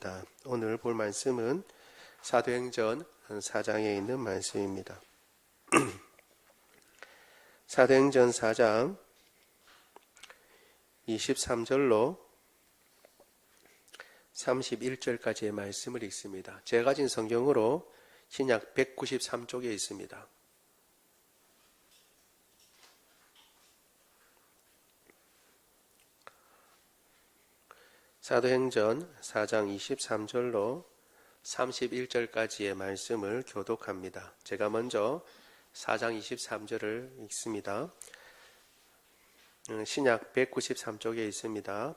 감사합니다. 오늘 볼 말씀은 사도행전 4장에 있는 말씀입니다. 사도행전 4장 23절로 31절까지의 말씀을 읽습니다. 제가 가진 성경으로 신약 193쪽에 있습니다. 사도행전 4장 23절로 31절까지의 말씀을 교독합니다. 제가 먼저 4장 23절을 읽습니다. 신약 193쪽에 있습니다.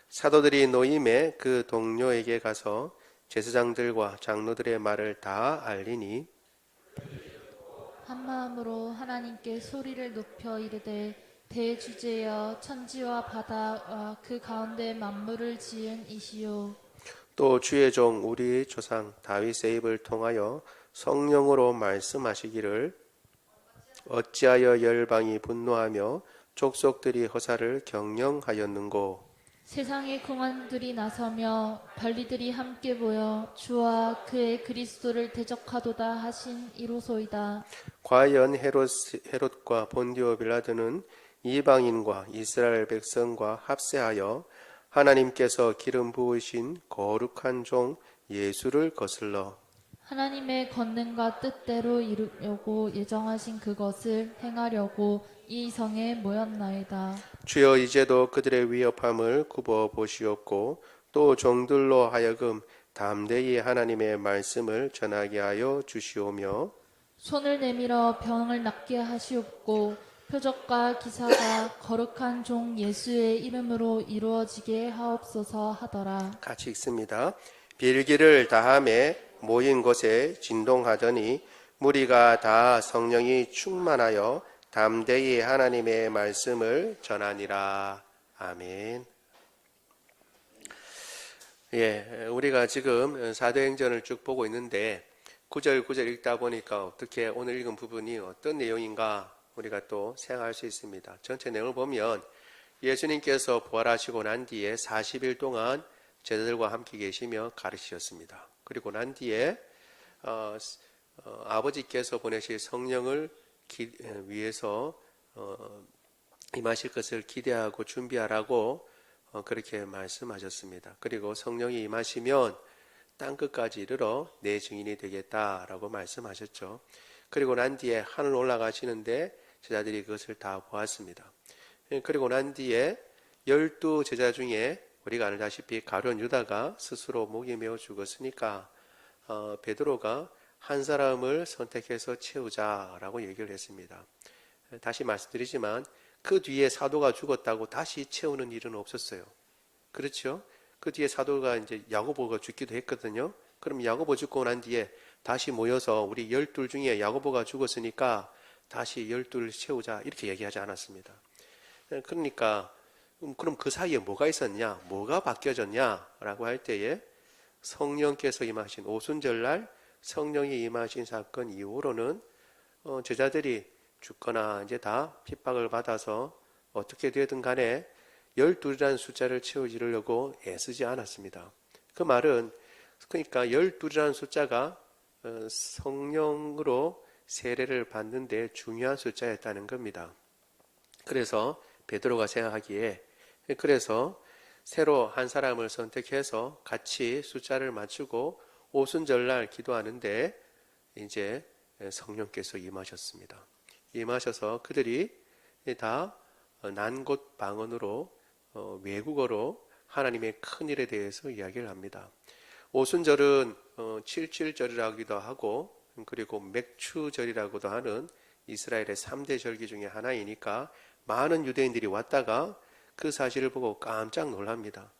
사도들이 노임에 그 동료에게 가서 제사장들과 장로들의 말을 다 알리니 한 마음으로 하나님께 소리를 높여 이르되 대주제여 천지와 바다와 그 가운데 만물을 지은 이시요 또 주의 종 우리 조상 다윗의 입을 통하여 성령으로 말씀하시기를 어찌하여 열방이 분노하며 족속들이 허사를 경영하였는고 세상의 공안들이 나서며 관리들이 함께 모여 주와 그의 그리스도를 대적하도다 하신 이로소이다. 과연 헤롯과 본디오 빌라도는 이방인과 이스라엘 백성과 합세하여 하나님께서 기름 부으신 거룩한 종 예수를 거슬러 하나님의 권능과 뜻대로 이루려고 예정하신 그것을 행하려고 이 성에 모였나이다. 주여 이제도 그들의 위협함을 굽어 보시옵고 또 종들로 하여금 담대히 하나님의 말씀을 전하게 하여 주시오며 손을 내밀어 병을 낫게 하시옵고 표적과 기사가 거룩한 종 예수의 이름으로 이루어지게 하옵소서 하더라. 같이 읽습니다. 빌기를 다함에 모인 곳에 진동하더니 무리가 다 성령이 충만하여 담대히 하나님의 말씀을 전하니라. 아멘. 우리가 지금 사도행전을 쭉 보고 있는데 9절 읽다 보니까 어떻게 오늘 읽은 부분이 어떤 내용인가 우리가 또 생각할 수 있습니다. 전체 내용을 보면 예수님께서 부활하시고 난 뒤에 40일 동안 제자들과 함께 계시며 가르치셨습니다. 그리고 난 뒤에 아버지께서 보내실 성령을 위해서 임하실 것을 기대하고 준비하라고 그렇게 말씀하셨습니다. 그리고 성령이 임하시면 땅끝까지 이르러 내 증인이 되겠다라고 말씀하셨죠. 그리고 난 뒤에 하늘 올라가시는데 제자들이 그것을 다 보았습니다. 그리고 난 뒤에 12 제자 중에 우리가 알다시피 가룟 유다가 스스로 목이 메어 죽었으니까 베드로가 한 사람을 선택해서 채우자라고 얘기를 했습니다. 다시 말씀드리지만 그 뒤에 사도가 죽었다고 다시 채우는 일은 없었어요. 그렇죠? 그 뒤에 사도가 이제 야고보가 죽기도 했거든요. 그럼 야고보 죽고 난 뒤에 다시 모여서 우리 12 중에 야고보가 죽었으니까 다시 12를 채우자 이렇게 얘기하지 않았습니다. 그러니까 그럼 그 사이에 뭐가 있었냐? 뭐가 바뀌어졌냐라고 할 때에 성령께서 임하신 오순절날 성령이 임하신 사건 이후로는 제자들이 죽거나 이제 다 핍박을 받아서 어떻게 되든 간에 12이라는 숫자를 채우려고 애쓰지 않았습니다. 그 말은 그러니까 12이라는 숫자가 성령으로 세례를 받는데 중요한 숫자였다는 겁니다. 그래서 베드로가 생각하기에 그래서 새로 한 사람을 선택해서 같이 숫자를 맞추고 오순절날 기도하는데 이제 성령께서 임하셨습니다. 임하셔서 그들이 다 난곳 방언으로 외국어로 하나님의 큰 일에 대해서 이야기를 합니다. 오순절은 77절이라기도 하고 그리고 맥추절이라고도 하는 이스라엘의 3대 절기 중에 하나이니까 많은 유대인들이 왔다가 그 사실을 보고 깜짝 놀랍니다.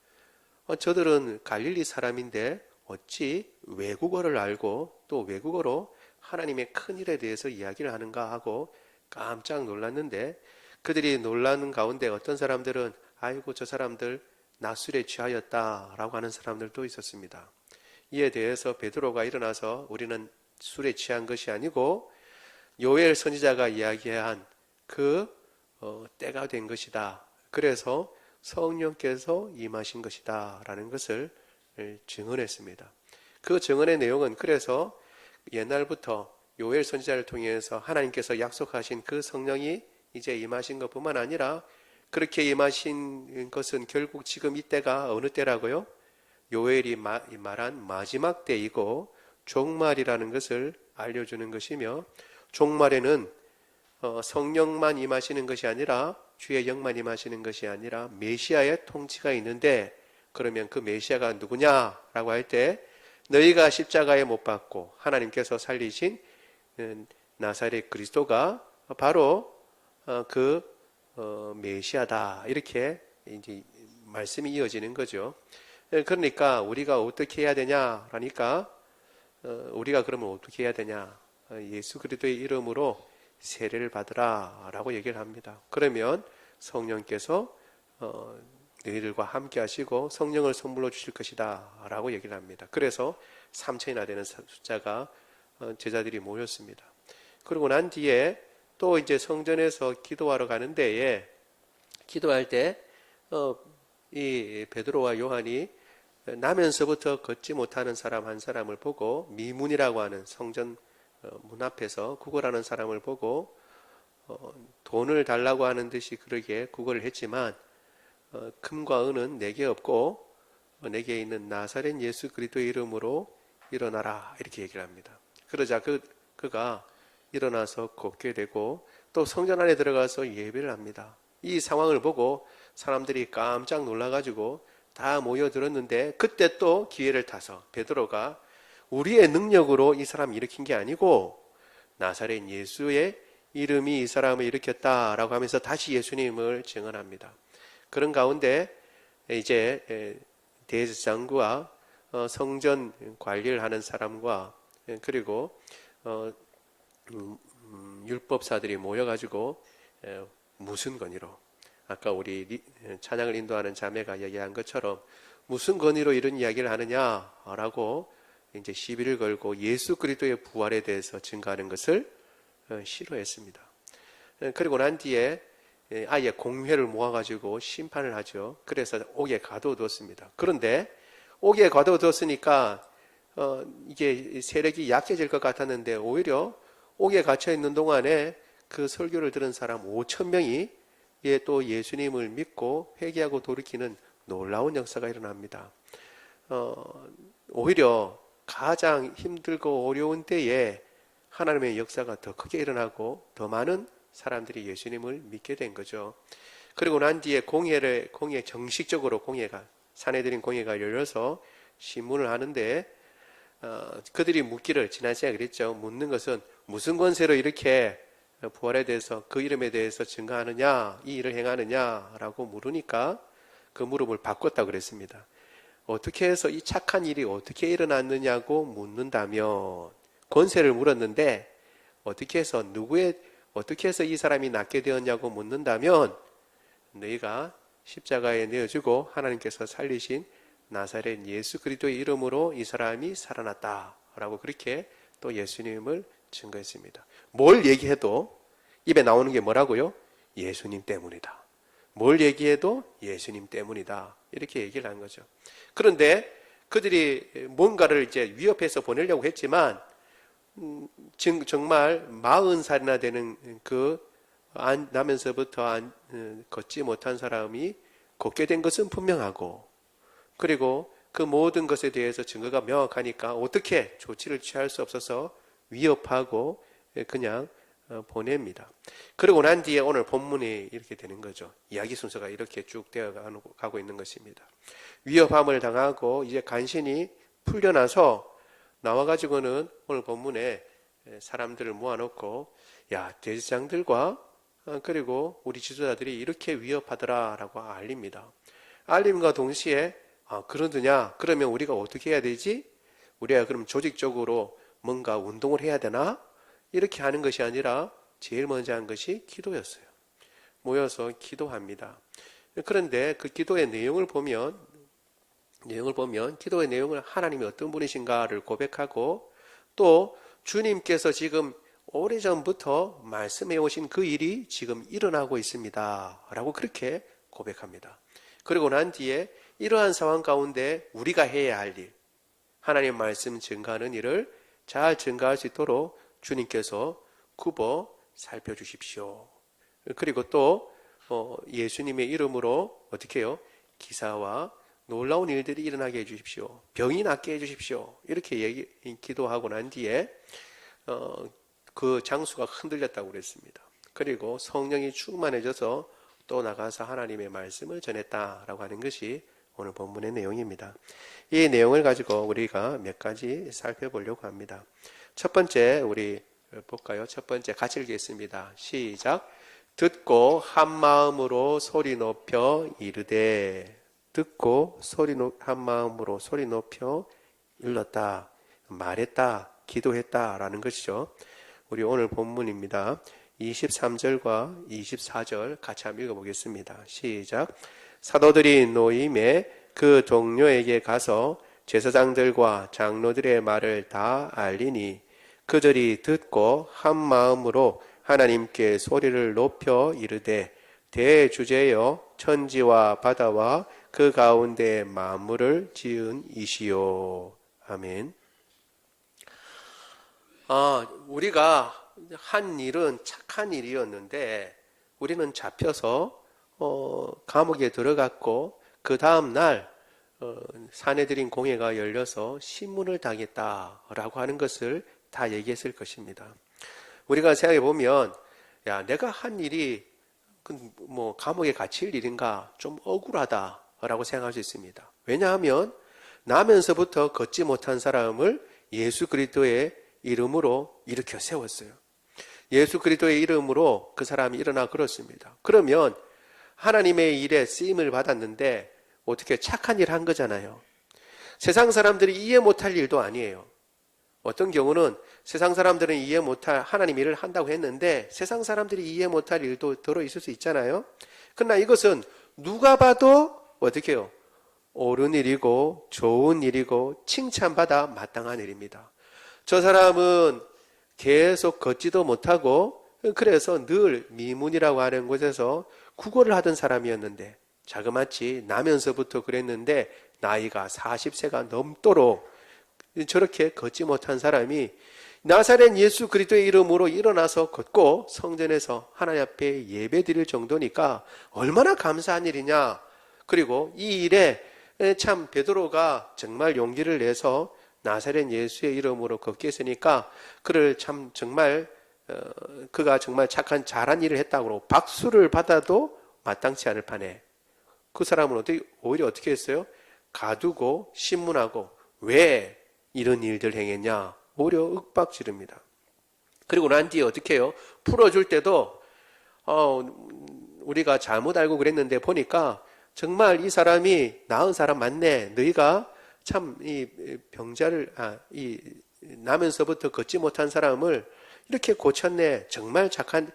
저들은 갈릴리 사람인데 어찌 외국어를 알고 또 외국어로 하나님의 큰 일에 대해서 이야기를 하는가 하고 깜짝 놀랐는데 그들이 놀라는 가운데 어떤 사람들은 아이고 저 사람들 낮술에 취하였다라고 하는 사람들도 있었습니다. 이에 대해서 베드로가 일어나서 우리는 술에 취한 것이 아니고 요엘 선지자가 이야기한 그 때가 된 것이다. 그래서 성령께서 임하신 것이다 라는 것을 증언했습니다. 그 증언의 내용은 그래서 옛날부터 요엘 선지자를 통해서 하나님께서 약속하신 그 성령이 이제 임하신 것뿐만 아니라 그렇게 임하신 것은 결국 지금 이때가 어느 때라고요? 요엘이 말한 마지막 때이고 종말이라는 것을 알려주는 것이며, 종말에는 성령만 임하시는 것이 아니라 주의 영만 임하시는 것이 아니라 메시아의 통치가 있는데, 그러면 그 메시아가 누구냐라고 할 때 너희가 십자가에 못 박고 하나님께서 살리신 나사렛 그리스도가 바로 그 메시아다, 이렇게 이제 말씀이 이어지는 거죠. 그러니까 우리가 어떻게 해야 되냐라니까, 우리가 그러면 어떻게 해야 되냐? 예수 그리스도의 이름으로 세례를 받으라 라고 얘기를 합니다. 그러면 성령께서 너희들과 함께 하시고 성령을 선물로 주실 것이다 라고 얘기를 합니다. 그래서 3,000이나 되는 숫자가 제자들이 모였습니다. 그러고 난 뒤에 또 이제 성전에서 기도하러 가는 데에, 기도할 때 이 베드로와 요한이 나면서부터 걷지 못하는 사람 한 사람을 보고, 미문이라고 하는 성전 문 앞에서 구걸하는 사람을 보고 돈을 달라고 하는 듯이 그러게 구걸을 했지만, 금과 은은 내게 없고 내게 있는 나사렛 예수 그리스도의 이름으로 일어나라, 이렇게 얘기를 합니다. 그러자 그가 일어나서 걷게 되고 또 성전 안에 들어가서 예배를 합니다. 이 상황을 보고 사람들이 깜짝 놀라가지고 다 모여들었는데, 그때 또 기회를 타서 베드로가 우리의 능력으로 이 사람을 일으킨 게 아니고 나사렛 예수의 이름이 이 사람을 일으켰다라고 하면서 다시 예수님을 증언합니다. 그런 가운데 이제 대제사장과 성전 관리를 하는 사람과 그리고 율법사들이 모여가지고 무슨 권위로, 아까 우리 찬양을 인도하는 자매가 얘기한 것처럼 무슨 권위로 이런 이야기를 하느냐라고 이제 시비를 걸고 예수 그리스도의 부활에 대해서 증거하는 것을 싫어했습니다. 그리고 난 뒤에 아예 공회를 모아가지고 심판을 하죠. 그래서 옥에 가둬두었습니다. 그런데 옥에 가둬두었으니까 이게 세력이 약해질 것 같았는데, 오히려 옥에 갇혀 있는 동안에 그 설교를 들은 사람 5,000명이 또 예수님을 믿고 회개하고 돌이키는 놀라운 역사가 일어납니다. 오히려 가장 힘들고 어려운 때에 하나님의 역사가 더 크게 일어나고 더 많은 사람들이 예수님을 믿게 된 거죠. 그리고 난 뒤에 정식적으로 사내들인 공회가 열려서 신문을 하는데, 그들이 묻기를, 지난 시간에 그랬죠. 묻는 것은 무슨 권세로 이렇게 부활에 대해서, 그 이름에 대해서 증거하느냐, 이 일을 행하느냐라고 물으니까 그 물음을 바꿨다고 그랬습니다. 어떻게 해서 이 착한 일이 어떻게 일어났느냐고 묻는다면, 권세를 물었는데 어떻게 해서 이 사람이 낫게 되었냐고 묻는다면, 너희가 십자가에 내어주고 하나님께서 살리신 나사렛 예수 그리스도의 이름으로 이 사람이 살아났다라고 그렇게 또 예수님을 증거했습니다. 뭘 얘기해도 입에 나오는 게 뭐라고요? 예수님 때문이다. 뭘 얘기해도 예수님 때문이다, 이렇게 얘기를 한 거죠. 그런데 그들이 뭔가를 이제 위협해서 보내려고 했지만, 정말 40살이나 되는 나면서부터 걷지 못한 사람이 걷게 된 것은 분명하고, 그리고 그 모든 것에 대해서 증거가 명확하니까 어떻게 조치를 취할 수 없어서 위협하고 그냥 보냅니다. 그러고 난 뒤에 오늘 본문이 이렇게 되는 거죠. 이야기 순서가 이렇게 쭉 되어 가고 있는 것입니다. 위협함을 당하고 이제 간신히 풀려나서 나와가지고는 오늘 본문에 사람들을 모아놓고, 야, 대제사장들과 그리고 우리 지도자들이 이렇게 위협하더라라고 알립니다. 알림과 동시에 그러느냐? 그러면 우리가 어떻게 해야 되지? 우리가 그럼 조직적으로 뭔가 운동을 해야 되나? 이렇게 하는 것이 아니라 제일 먼저 한 것이 기도였어요. 모여서 기도합니다. 그런데 그 기도의 내용을 보면 기도의 내용을 하나님이 어떤 분이신가를 고백하고, 또 주님께서 지금 오래전부터 말씀해 오신 그 일이 지금 일어나고 있습니다 라고 그렇게 고백합니다. 그리고 난 뒤에 이러한 상황 가운데 우리가 해야 할 일, 하나님 말씀 증거하는 일을 잘 증거할 수 있도록 주님께서 굽어 살펴주십시오. 그리고 또 예수님의 이름으로 어떻게 해요? 기사와 놀라운 일들이 일어나게 해주십시오. 병이 낫게 해주십시오. 이렇게 기도하고 난 뒤에 그 장수가 흔들렸다고 그랬습니다. 그리고 성령이 충만해져서 또 나가서 하나님의 말씀을 전했다라고 하는 것이 오늘 본문의 내용입니다. 이 내용을 가지고 우리가 몇 가지 살펴보려고 합니다. 첫 번째 우리 볼까요? 첫 번째 같이 읽겠습니다. 시작. 듣고 한 마음으로 소리 높여 이르되, 듣고 한 마음으로 소리 높여 일렀다, 말했다, 기도했다라는 것이죠. 우리 오늘 본문입니다. 23절과 24절 같이 한번 읽어보겠습니다. 시작. 사도들이 노임에 그 동료에게 가서 제사장들과 장로들의 말을 다 알리니 그들이 듣고 한 마음으로 하나님께 소리를 높여 이르되, 대주제여 천지와 바다와 그 가운데 만물을 지은 이시요. 아멘. 우리가 한 일은 착한 일이었는데 우리는 잡혀서 감옥에 들어갔고 그 다음 날 사내들인 공회가 열려서 신문을 당했다라고 하는 것을 다 얘기했을 것입니다. 우리가 생각해 보면, 야, 내가 한 일이 뭐 감옥에 갇힐 일인가 좀 억울하다라고 생각할 수 있습니다. 왜냐하면 나면서부터 걷지 못한 사람을 예수 그리스도의 이름으로 일으켜 세웠어요. 예수 그리스도의 이름으로 그 사람이 일어나 걸었습니다. 그러면 하나님의 일에 쓰임을 받았는데 어떻게 착한 일 한 거잖아요. 세상 사람들이 이해 못할 일도 아니에요. 어떤 경우는 세상 사람들은 이해 못할 하나님 일을 한다고 했는데 세상 사람들이 이해 못할 일도 들어있을 수 있잖아요. 그러나 이것은 누가 봐도 어떻게 해요? 옳은 일이고 좋은 일이고 칭찬받아 마땅한 일입니다. 저 사람은 계속 걷지도 못하고 그래서 늘 미문이라고 하는 곳에서 구걸을 하던 사람이었는데 자그마치 나면서부터 그랬는데 나이가 40세가 넘도록 저렇게 걷지 못한 사람이 나사렛 예수 그리스도의 이름으로 일어나서 걷고 성전에서 하나님 앞에 예배 드릴 정도니까 얼마나 감사한 일이냐. 그리고 이 일에 참 베드로가 정말 용기를 내서 나사렛 예수의 이름으로 걷게 했으니까 그를 참 정말 그가 정말 착한 잘한 일을 했다고 박수를 받아도 마땅치 않을 판에 그 사람은 오히려 어떻게 했어요? 가두고 신문하고 왜 이런 일들 행했냐? 오히려 윽박지릅니다. 그리고 난 뒤에 어떻게 해요? 풀어줄 때도 우리가 잘못 알고 그랬는데 보니까 정말 이 사람이 나은 사람 맞네. 너희가 참 이 병자를 나면서부터 걷지 못한 사람을 이렇게 고쳤네. 정말 착한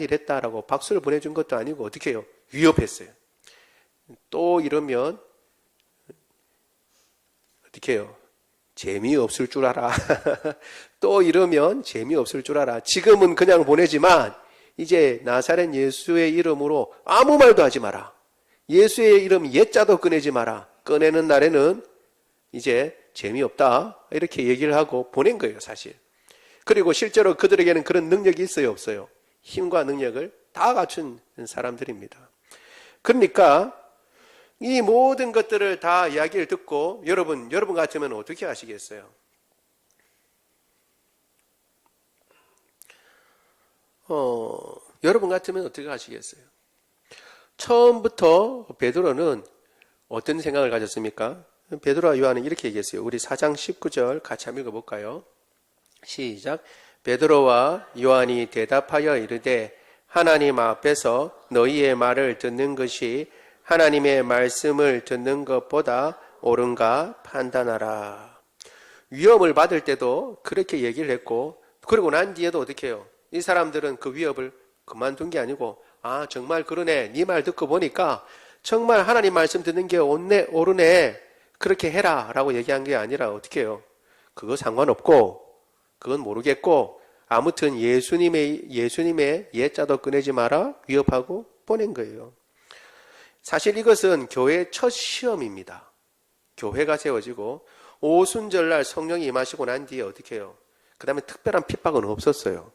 일 했다라고 박수를 보내준 것도 아니고 어떻게 해요? 위협했어요. 또 이러면 어떻게 해요? 재미없을 줄 알아. 또 이러면 재미없을 줄 알아. 지금은 그냥 보내지만 이제 나사렛 예수의 이름으로 아무 말도 하지 마라. 예수의 이름 옛자도 꺼내지 마라. 꺼내는 날에는 이제 재미없다. 이렇게 얘기를 하고 보낸 거예요, 사실. 그리고 실제로 그들에게는 그런 능력이 있어요, 없어요? 힘과 능력을 다 갖춘 사람들입니다. 그러니까 이 모든 것들을 다 이야기를 듣고 여러분 같으면 어떻게 하시겠어요? 여러분 같으면 어떻게 하시겠어요? 처음부터 베드로는 어떤 생각을 가졌습니까? 베드로와 요한은 이렇게 얘기했어요. 우리 4장 19절 같이 한번 읽어볼까요? 시작. 베드로와 요한이 대답하여 이르되 하나님 앞에서 너희의 말을 듣는 것이 하나님의 말씀을 듣는 것보다 옳은가 판단하라. 위협을 받을 때도 그렇게 얘기를 했고 그리고 난 뒤에도 어떻게 해요? 이 사람들은 그 위협을 그만둔 게 아니고 정말 그러네. 네 말 듣고 보니까 정말 하나님 말씀 듣는 게 옳으네. 그렇게 해라 라고 얘기한 게 아니라 어떻게 해요? 그거 상관없고 그건 모르겠고 아무튼 예수님의 옛자도 꺼내지 마라 위협하고 보낸 거예요. 사실 이것은 교회의 첫 시험입니다. 교회가 세워지고 오순절날 성령이 임하시고 난 뒤에 어떻게 해요? 그 다음에 특별한 핍박은 없었어요.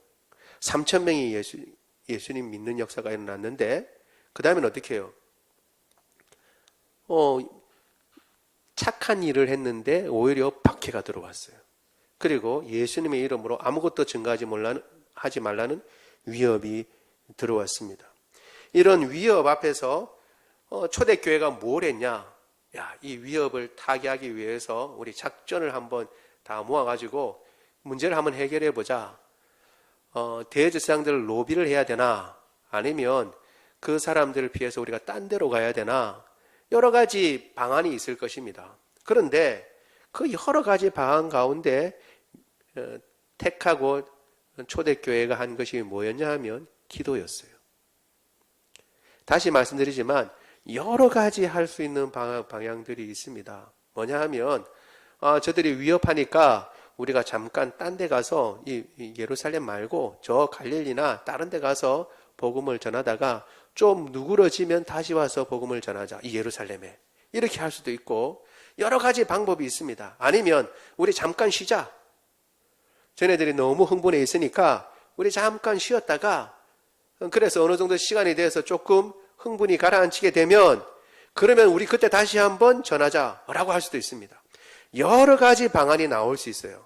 3,000명이 예수님 믿는 역사가 일어났는데 그 다음엔 어떻게 해요? 착한 일을 했는데 오히려 박해가 들어왔어요. 그리고 예수님의 이름으로 아무것도 하지 말라는 위협이 들어왔습니다. 이런 위협 앞에서 초대교회가 뭘 했냐? 야, 이 위협을 타개하기 위해서 우리 작전을 한번 다 모아가지고 문제를 한번 해결해 보자. 대제사장들을 로비를 해야 되나? 아니면 그 사람들을 피해서 우리가 딴 데로 가야 되나? 여러 가지 방안이 있을 것입니다. 그런데 그 여러 가지 방안 가운데 택하고 초대교회가 한 것이 뭐였냐 하면 기도였어요. 다시 말씀드리지만 여러 가지 할 수 있는 방향들이 있습니다. 뭐냐 하면 저들이 위협하니까 우리가 잠깐 딴 데 가서 이 예루살렘 말고 저 갈릴리나 다른 데 가서 복음을 전하다가 좀 누그러지면 다시 와서 복음을 전하자. 이 예루살렘에. 이렇게 할 수도 있고 여러 가지 방법이 있습니다. 아니면 우리 잠깐 쉬자. 쟤네들이 너무 흥분해 있으니까 우리 잠깐 쉬었다가 그래서 어느 정도 시간이 돼서 조금 흥분이 가라앉히게 되면 그러면 우리 그때 다시 한번 전하자라고 할 수도 있습니다. 여러 가지 방안이 나올 수 있어요.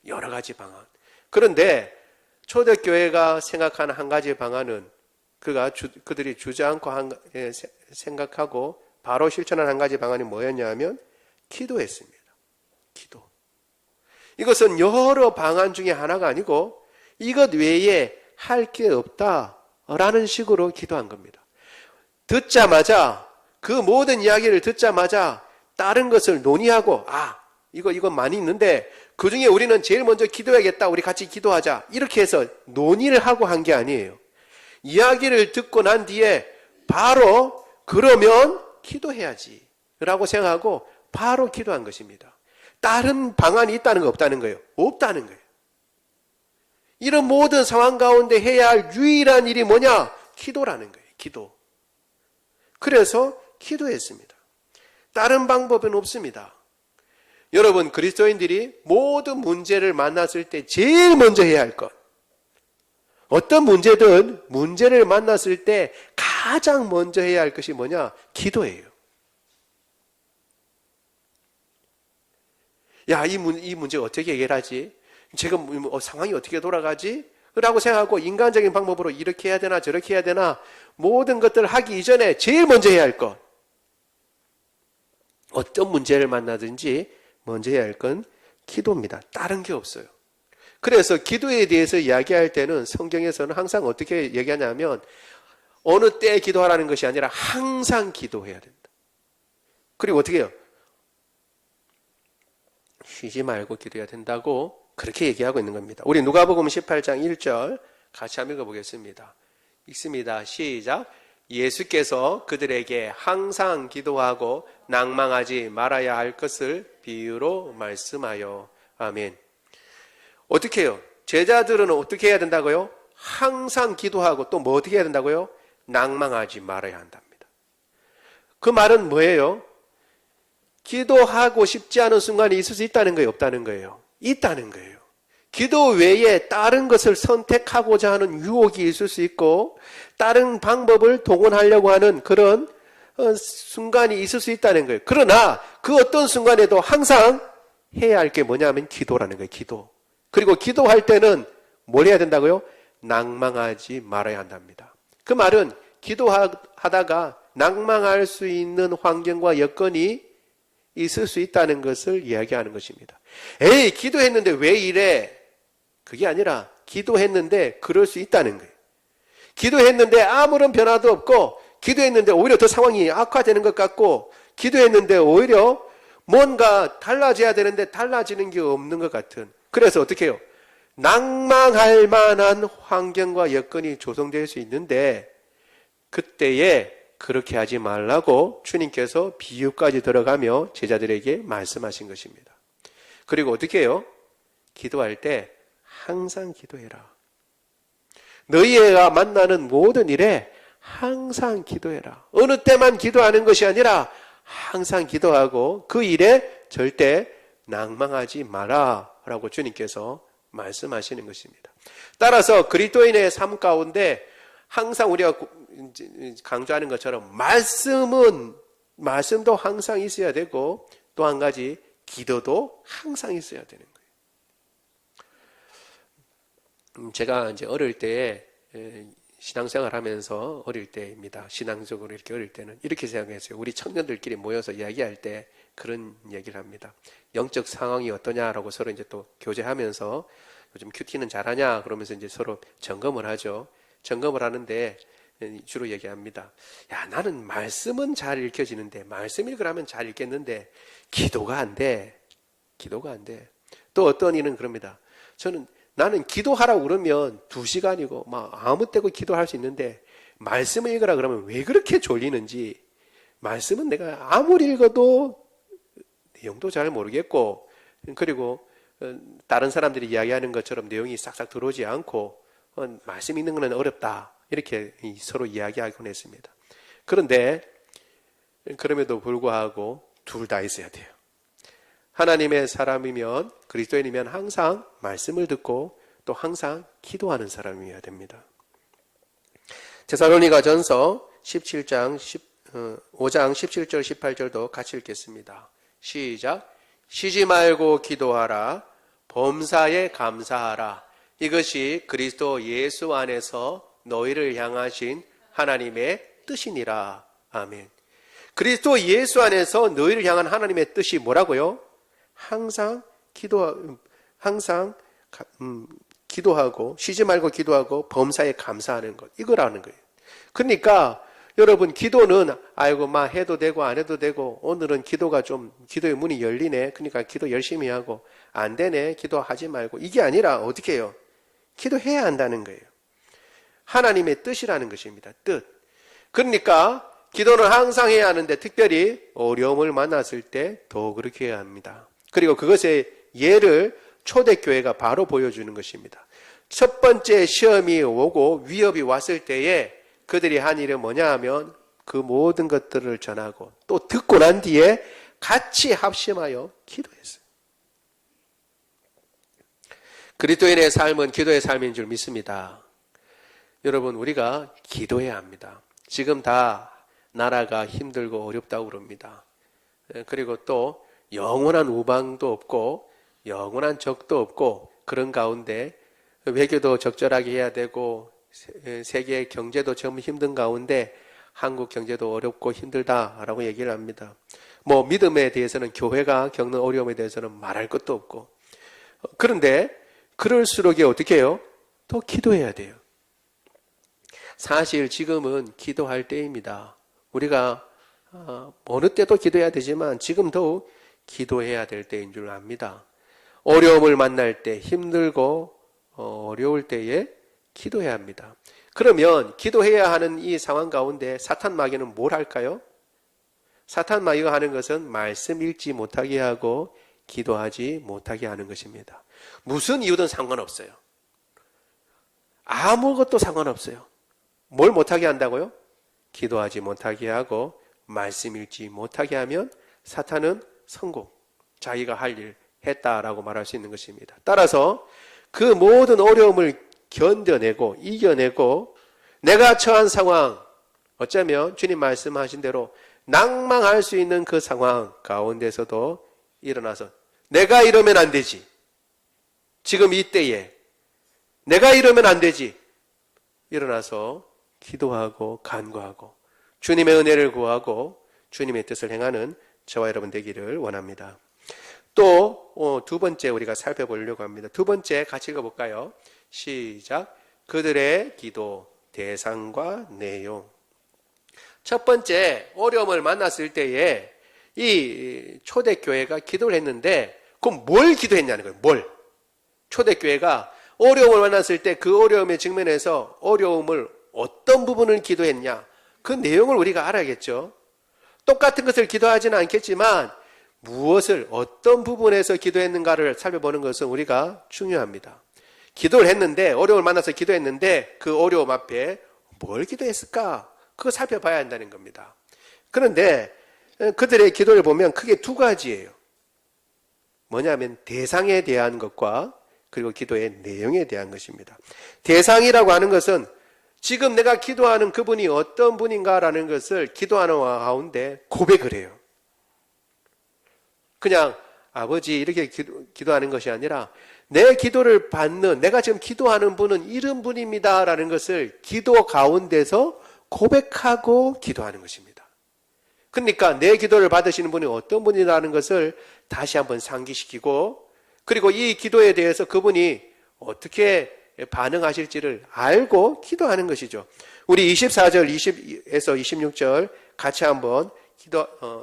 여러 가지 방안. 그런데 초대교회가 생각하는 한 가지 방안은 그들이 주저앉고 생각하고 바로 실천한 한 가지 방안이 뭐였냐 하면 기도했습니다. 기도. 이것은 여러 방안 중에 하나가 아니고 이것 외에 할 게 없다라는 식으로 기도한 겁니다. 듣자마자 그 모든 이야기를 듣자마자 다른 것을 논의하고 이거 많이 있는데 그 중에 우리는 제일 먼저 기도해야겠다. 우리 같이 기도하자. 이렇게 해서 논의를 하고 한 게 아니에요. 이야기를 듣고 난 뒤에 바로 그러면 기도해야지 라고 생각하고 바로 기도한 것입니다. 다른 방안이 있다는 거 없다는 거예요. 없다는 거예요. 이런 모든 상황 가운데 해야 할 유일한 일이 뭐냐? 기도라는 거예요. 기도. 그래서 기도했습니다. 다른 방법은 없습니다. 여러분, 그리스도인들이 모든 문제를 만났을 때 제일 먼저 해야 할 것, 어떤 문제든 문제를 만났을 때 가장 먼저 해야 할 것이 뭐냐? 기도예요. 야, 이 문제 어떻게 해결하지? 지금 상황이 어떻게 돌아가지? 라고 생각하고 인간적인 방법으로 이렇게 해야 되나 저렇게 해야 되나 모든 것들을 하기 이전에 제일 먼저 해야 할 것, 어떤 문제를 만나든지 먼저 해야 할 건 기도입니다. 다른 게 없어요. 그래서 기도에 대해서 이야기할 때는 성경에서는 항상 어떻게 얘기하냐면 어느 때에 기도하라는 것이 아니라 항상 기도해야 된다. 그리고 어떻게 해요? 쉬지 말고 기도해야 된다고 그렇게 얘기하고 있는 겁니다. 우리 누가복음 18장 1절 같이 한번 읽어보겠습니다. 읽습니다. 시작. 예수께서 그들에게 항상 기도하고 낭망하지 말아야 할 것을 비유로 말씀하여. 아멘. 어떻게 해요? 제자들은 어떻게 해야 된다고요? 항상 기도하고 또 뭐 어떻게 해야 된다고요? 낭망하지 말아야 한답니다. 그 말은 뭐예요? 기도하고 싶지 않은 순간이 있을 수 있다는 거예요? 없다는 거예요? 있다는 거예요. 기도 외에 다른 것을 선택하고자 하는 유혹이 있을 수 있고 다른 방법을 동원하려고 하는 그런 순간이 있을 수 있다는 거예요. 그러나 그 어떤 순간에도 항상 해야 할 게 뭐냐면 기도라는 거예요. 기도. 그리고 기도할 때는 뭘 해야 된다고요? 낭망하지 말아야 한답니다. 그 말은 기도하다가 낭망할 수 있는 환경과 여건이 있을 수 있다는 것을 이야기하는 것입니다. 에이, 기도했는데 왜 이래? 그게 아니라 기도했는데 그럴 수 있다는 거예요. 기도했는데 아무런 변화도 없고 기도했는데 오히려 더 상황이 악화되는 것 같고 기도했는데 오히려 뭔가 달라져야 되는데 달라지는 게 없는 것 같은, 그래서 어떻게 해요? 낭망할 만한 환경과 여건이 조성될 수 있는데 그때에 그렇게 하지 말라고 주님께서 비유까지 들어가며 제자들에게 말씀하신 것입니다. 그리고 어떻게 해요? 기도할 때 항상 기도해라. 너희가 만나는 모든 일에 항상 기도해라. 어느 때만 기도하는 것이 아니라 항상 기도하고 그 일에 절대 낭망하지 마라 라고 주님께서 말씀하시는 것입니다. 따라서 그리스도인의 삶 가운데 항상 우리가 강조하는 것처럼 말씀도 항상 있어야 되고 또 한 가지 기도도 항상 있어야 되는 거예요. 제가 이제 어릴 때에 신앙생활 하면서 어릴 때입니다. 신앙적으로 이렇게 어릴 때는 이렇게 생각했어요. 우리 청년들끼리 모여서 이야기할 때 그런 얘기를 합니다. 영적 상황이 어떠냐라고 서로 이제 또 교제하면서 요즘 큐티는 잘하냐 그러면서 이제 서로 점검을 하죠. 점검을 하는데 주로 얘기합니다. 야, 나는 말씀은 잘 읽혀지는데 말씀 읽으라면 잘 읽겠는데 기도가 안 돼. 기도가 안 돼. 또 어떤 이는 그럽니다. 나는 기도하라고 그러면 2시간이고 막 아무 때고 기도할 수 있는데 말씀을 읽으라 그러면 왜 그렇게 졸리는지, 말씀은 내가 아무리 읽어도 내용도 잘 모르겠고, 그리고 다른 사람들이 이야기하는 것처럼 내용이 싹싹 들어오지 않고 말씀 읽는 것은 어렵다, 이렇게 서로 이야기하곤 했습니다. 그런데 그럼에도 불구하고 둘 다 있어야 돼요. 하나님의 사람이면, 그리스도인이면 항상 말씀을 듣고 또 항상 기도하는 사람이어야 됩니다. 데살로니가전서 5장 17절 18절도 같이 읽겠습니다. 시작. 쉬지 말고 기도하라. 범사에 감사하라. 이것이 그리스도 예수 안에서 너희를 향하신 하나님의 뜻이니라. 아멘. 그리스도 예수 안에서 너희를 향한 하나님의 뜻이 뭐라고요? 항상 기도하고 쉬지 말고 기도하고 범사에 감사하는 것, 이거라는 거예요. 그러니까 여러분, 기도는 아이고 막 해도 되고 안 해도 되고, 오늘은 기도의 문이 열리네, 그러니까 기도 열심히 하고, 안 되네, 기도하지 말고, 이게 아니라 어떻게 해요? 기도해야 한다는 거예요. 하나님의 뜻이라는 것입니다. 뜻. 그러니까 기도는 항상 해야 하는데 특별히 어려움을 만났을 때 더 그렇게 해야 합니다. 그리고 그것의 예를 초대교회가 바로 보여주는 것입니다. 첫 번째 시험이 오고 위협이 왔을 때에 그들이 한 일은 뭐냐 하면 그 모든 것들을 전하고 또 듣고 난 뒤에 같이 합심하여 기도했어요. 그리스도인의 삶은 기도의 삶인 줄 믿습니다. 여러분, 우리가 기도해야 합니다. 지금 다 나라가 힘들고 어렵다고 그럽니다. 그리고 또 영원한 우방도 없고 영원한 적도 없고, 그런 가운데 외교도 적절하게 해야 되고 세계 경제도 좀 힘든 가운데 한국 경제도 어렵고 힘들다라고 얘기를 합니다. 믿음에 대해서는, 교회가 겪는 어려움에 대해서는 말할 것도 없고, 그런데 그럴수록 어떻게 해요? 또 기도해야 돼요. 사실 지금은 기도할 때입니다. 우리가 어느 때도 기도해야 되지만 지금 더욱 기도해야 될 때인 줄 압니다. 어려움을 만날 때, 힘들고 어려울 때에 기도해야 합니다. 그러면 기도해야 하는 이 상황 가운데 사탄 마귀는 뭘 할까요? 사탄 마귀가 하는 것은 말씀 읽지 못하게 하고 기도하지 못하게 하는 것입니다. 무슨 이유든 상관없어요. 아무것도 상관없어요. 뭘 못하게 한다고요? 기도하지 못하게 하고 말씀 읽지 못하게 하면 사탄은 성공, 자기가 할 일 했다라고 말할 수 있는 것입니다. 따라서 그 모든 어려움을 견뎌내고 이겨내고 내가 처한 상황, 어쩌면 주님 말씀하신 대로 낭망할 수 있는 그 상황 가운데서도 일어나서 내가 이러면 안 되지, 지금 이때에 내가 이러면 안 되지, 일어나서 기도하고 간구하고 주님의 은혜를 구하고 주님의 뜻을 행하는 저와 여러분 되기를 원합니다. 또 두 번째 우리가 살펴보려고 합니다. 두 번째 같이 읽어볼까요? 시작. 그들의 기도 대상과 내용. 첫 번째, 어려움을 만났을 때에 이 초대교회가 기도를 했는데, 그럼 뭘 기도했냐는 거예요. 뭘? 초대교회가 어려움을 만났을 때 그 어려움에 직면해서 어려움을 어떤 부분을 기도했냐, 그 내용을 우리가 알아야겠죠. 똑같은 것을 기도하지는 않겠지만 무엇을 어떤 부분에서 기도했는가를 살펴보는 것은 우리가 중요합니다. 기도를 했는데, 어려움을 만나서 기도했는데 그 어려움 앞에 뭘 기도했을까? 그거 살펴봐야 한다는 겁니다. 그런데 그들의 기도를 보면 크게 두 가지예요. 뭐냐면 대상에 대한 것과 그리고 기도의 내용에 대한 것입니다. 대상이라고 하는 것은 지금 내가 기도하는 그분이 어떤 분인가라는 것을 기도하는 가운데 고백을 해요. 그냥 아버지 이렇게 기도하는 것이 아니라 내 기도를 받는, 내가 지금 기도하는 분은 이런 분입니다라는 것을 기도 가운데서 고백하고 기도하는 것입니다. 그러니까 내 기도를 받으시는 분이 어떤 분이라는 것을 다시 한번 상기시키고, 그리고 이 기도에 대해서 그분이 어떻게 반응하실지를 알고 기도하는 것이죠. 우리 24절 20에서 26절 같이 한번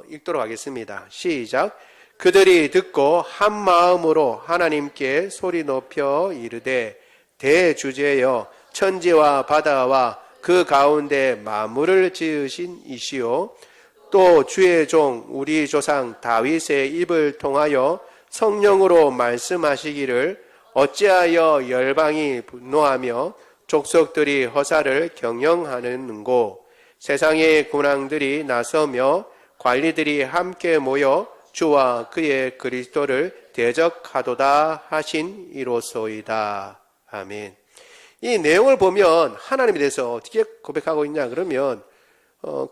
읽도록 하겠습니다. 시작. 그들이 듣고 한 마음으로 하나님께 소리 높여 이르되 대주제여 천지와 바다와 그 가운데 만물을 지으신 이시오 또 주의 종 우리 조상 다윗의 입을 통하여 성령으로 말씀하시기를 어찌하여 열방이 분노하며 족속들이 허사를 경영하는고 세상의 군왕들이 나서며 관리들이 함께 모여 주와 그의 그리스도를 대적하도다 하신 이로소이다. 아멘. 이 내용을 보면 하나님에 대해서 어떻게 고백하고 있냐 그러면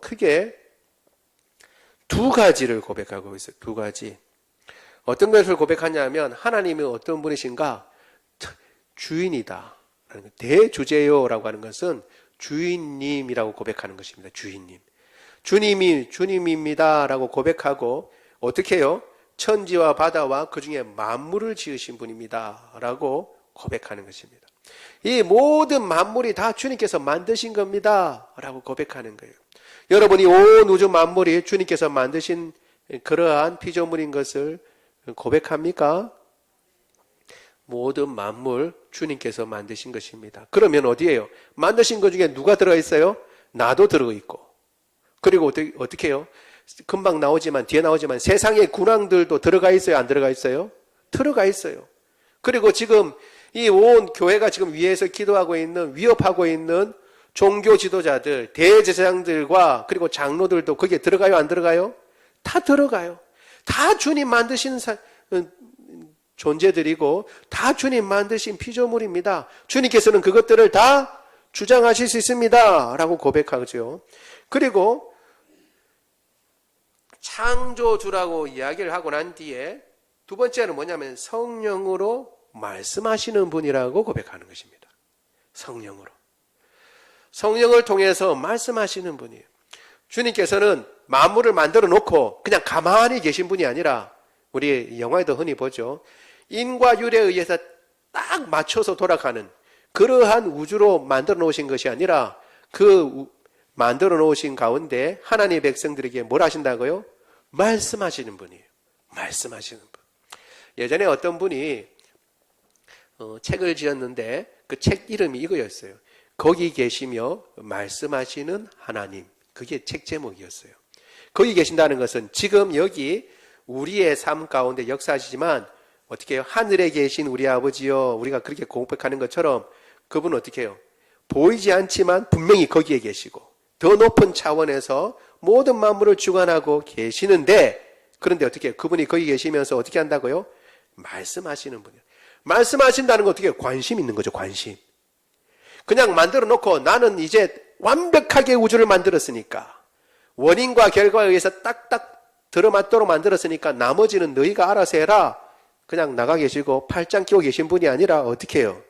크게 두 가지를 고백하고 있어요. 두 가지. 어떤 것을 고백하냐면 하나님이 어떤 분이신가? 주인이다. 대주제요라고 하는 것은 주인님이라고 고백하는 것입니다. 주인님. 주님이 주님입니다라고 고백하고 어떻게 해요? 천지와 바다와 그 중에 만물을 지으신 분입니다라고 고백하는 것입니다. 이 모든 만물이 다 주님께서 만드신 겁니다라고 고백하는 거예요. 여러분이 온 우주 만물이 주님께서 만드신 그러한 피조물인 것을 고백합니까? 모든 만물 주님께서 만드신 것입니다. 그러면 어디에요? 만드신 것 중에 누가 들어있어요? 나도 들어있고. 그리고 어떻게 해요? 금방 나오지만 뒤에 나오지만 세상의 군왕들도 들어가 있어요? 안 들어가 있어요? 들어가 있어요. 그리고 지금 이 온 교회가 지금 위에서 기도하고 있는 위협하고 있는 종교 지도자들, 대제사장들과 그리고 장로들도 거기에 들어가요? 안 들어가요? 다 들어가요. 다 주님 만드신 존재들이고 다 주님 만드신 피조물입니다. 주님께서는 그것들을 다 주장하실 수 있습니다 라고 고백하죠. 그리고 창조주라고 이야기를 하고 난 뒤에 두 번째는 뭐냐면 성령으로 말씀하시는 분이라고 고백하는 것입니다. 성령으로. 성령을 통해서 말씀하시는 분이에요. 주님께서는 만물을 만들어 놓고 그냥 가만히 계신 분이 아니라 우리 영화에도 흔히 보죠. 인과 율에 의해서 딱 맞춰서 돌아가는 그러한 우주로 만들어 놓으신 것이 아니라 그 만들어 놓으신 가운데 하나님의 백성들에게 뭘 하신다고요? 말씀하시는 분이에요. 말씀하시는 분. 예전에 어떤 분이 책을 지었는데 그 책 이름이 이거였어요. 거기 계시며 말씀하시는 하나님. 그게 책 제목이었어요. 거기 계신다는 것은 지금 여기 우리의 삶 가운데 역사하시지만 어떻게 해요? 하늘에 계신 우리 아버지요. 우리가 그렇게 고백하는 것처럼 그분은 어떻게 해요? 보이지 않지만 분명히 거기에 계시고 더 높은 차원에서 모든 만물을 주관하고 계시는데 그런데 어떻게 해요? 그분이 거기 계시면서 어떻게 한다고요? 말씀하시는 분이에요. 말씀하신다는 건 어떻게 해요? 관심 있는 거죠. 관심. 그냥 만들어 놓고 나는 이제 완벽하게 우주를 만들었으니까 원인과 결과에 의해서 딱딱 들어맞도록 만들었으니까 나머지는 너희가 알아서 해라. 그냥 나가 계시고 팔짱 끼고 계신 분이 아니라 어떻게 해요?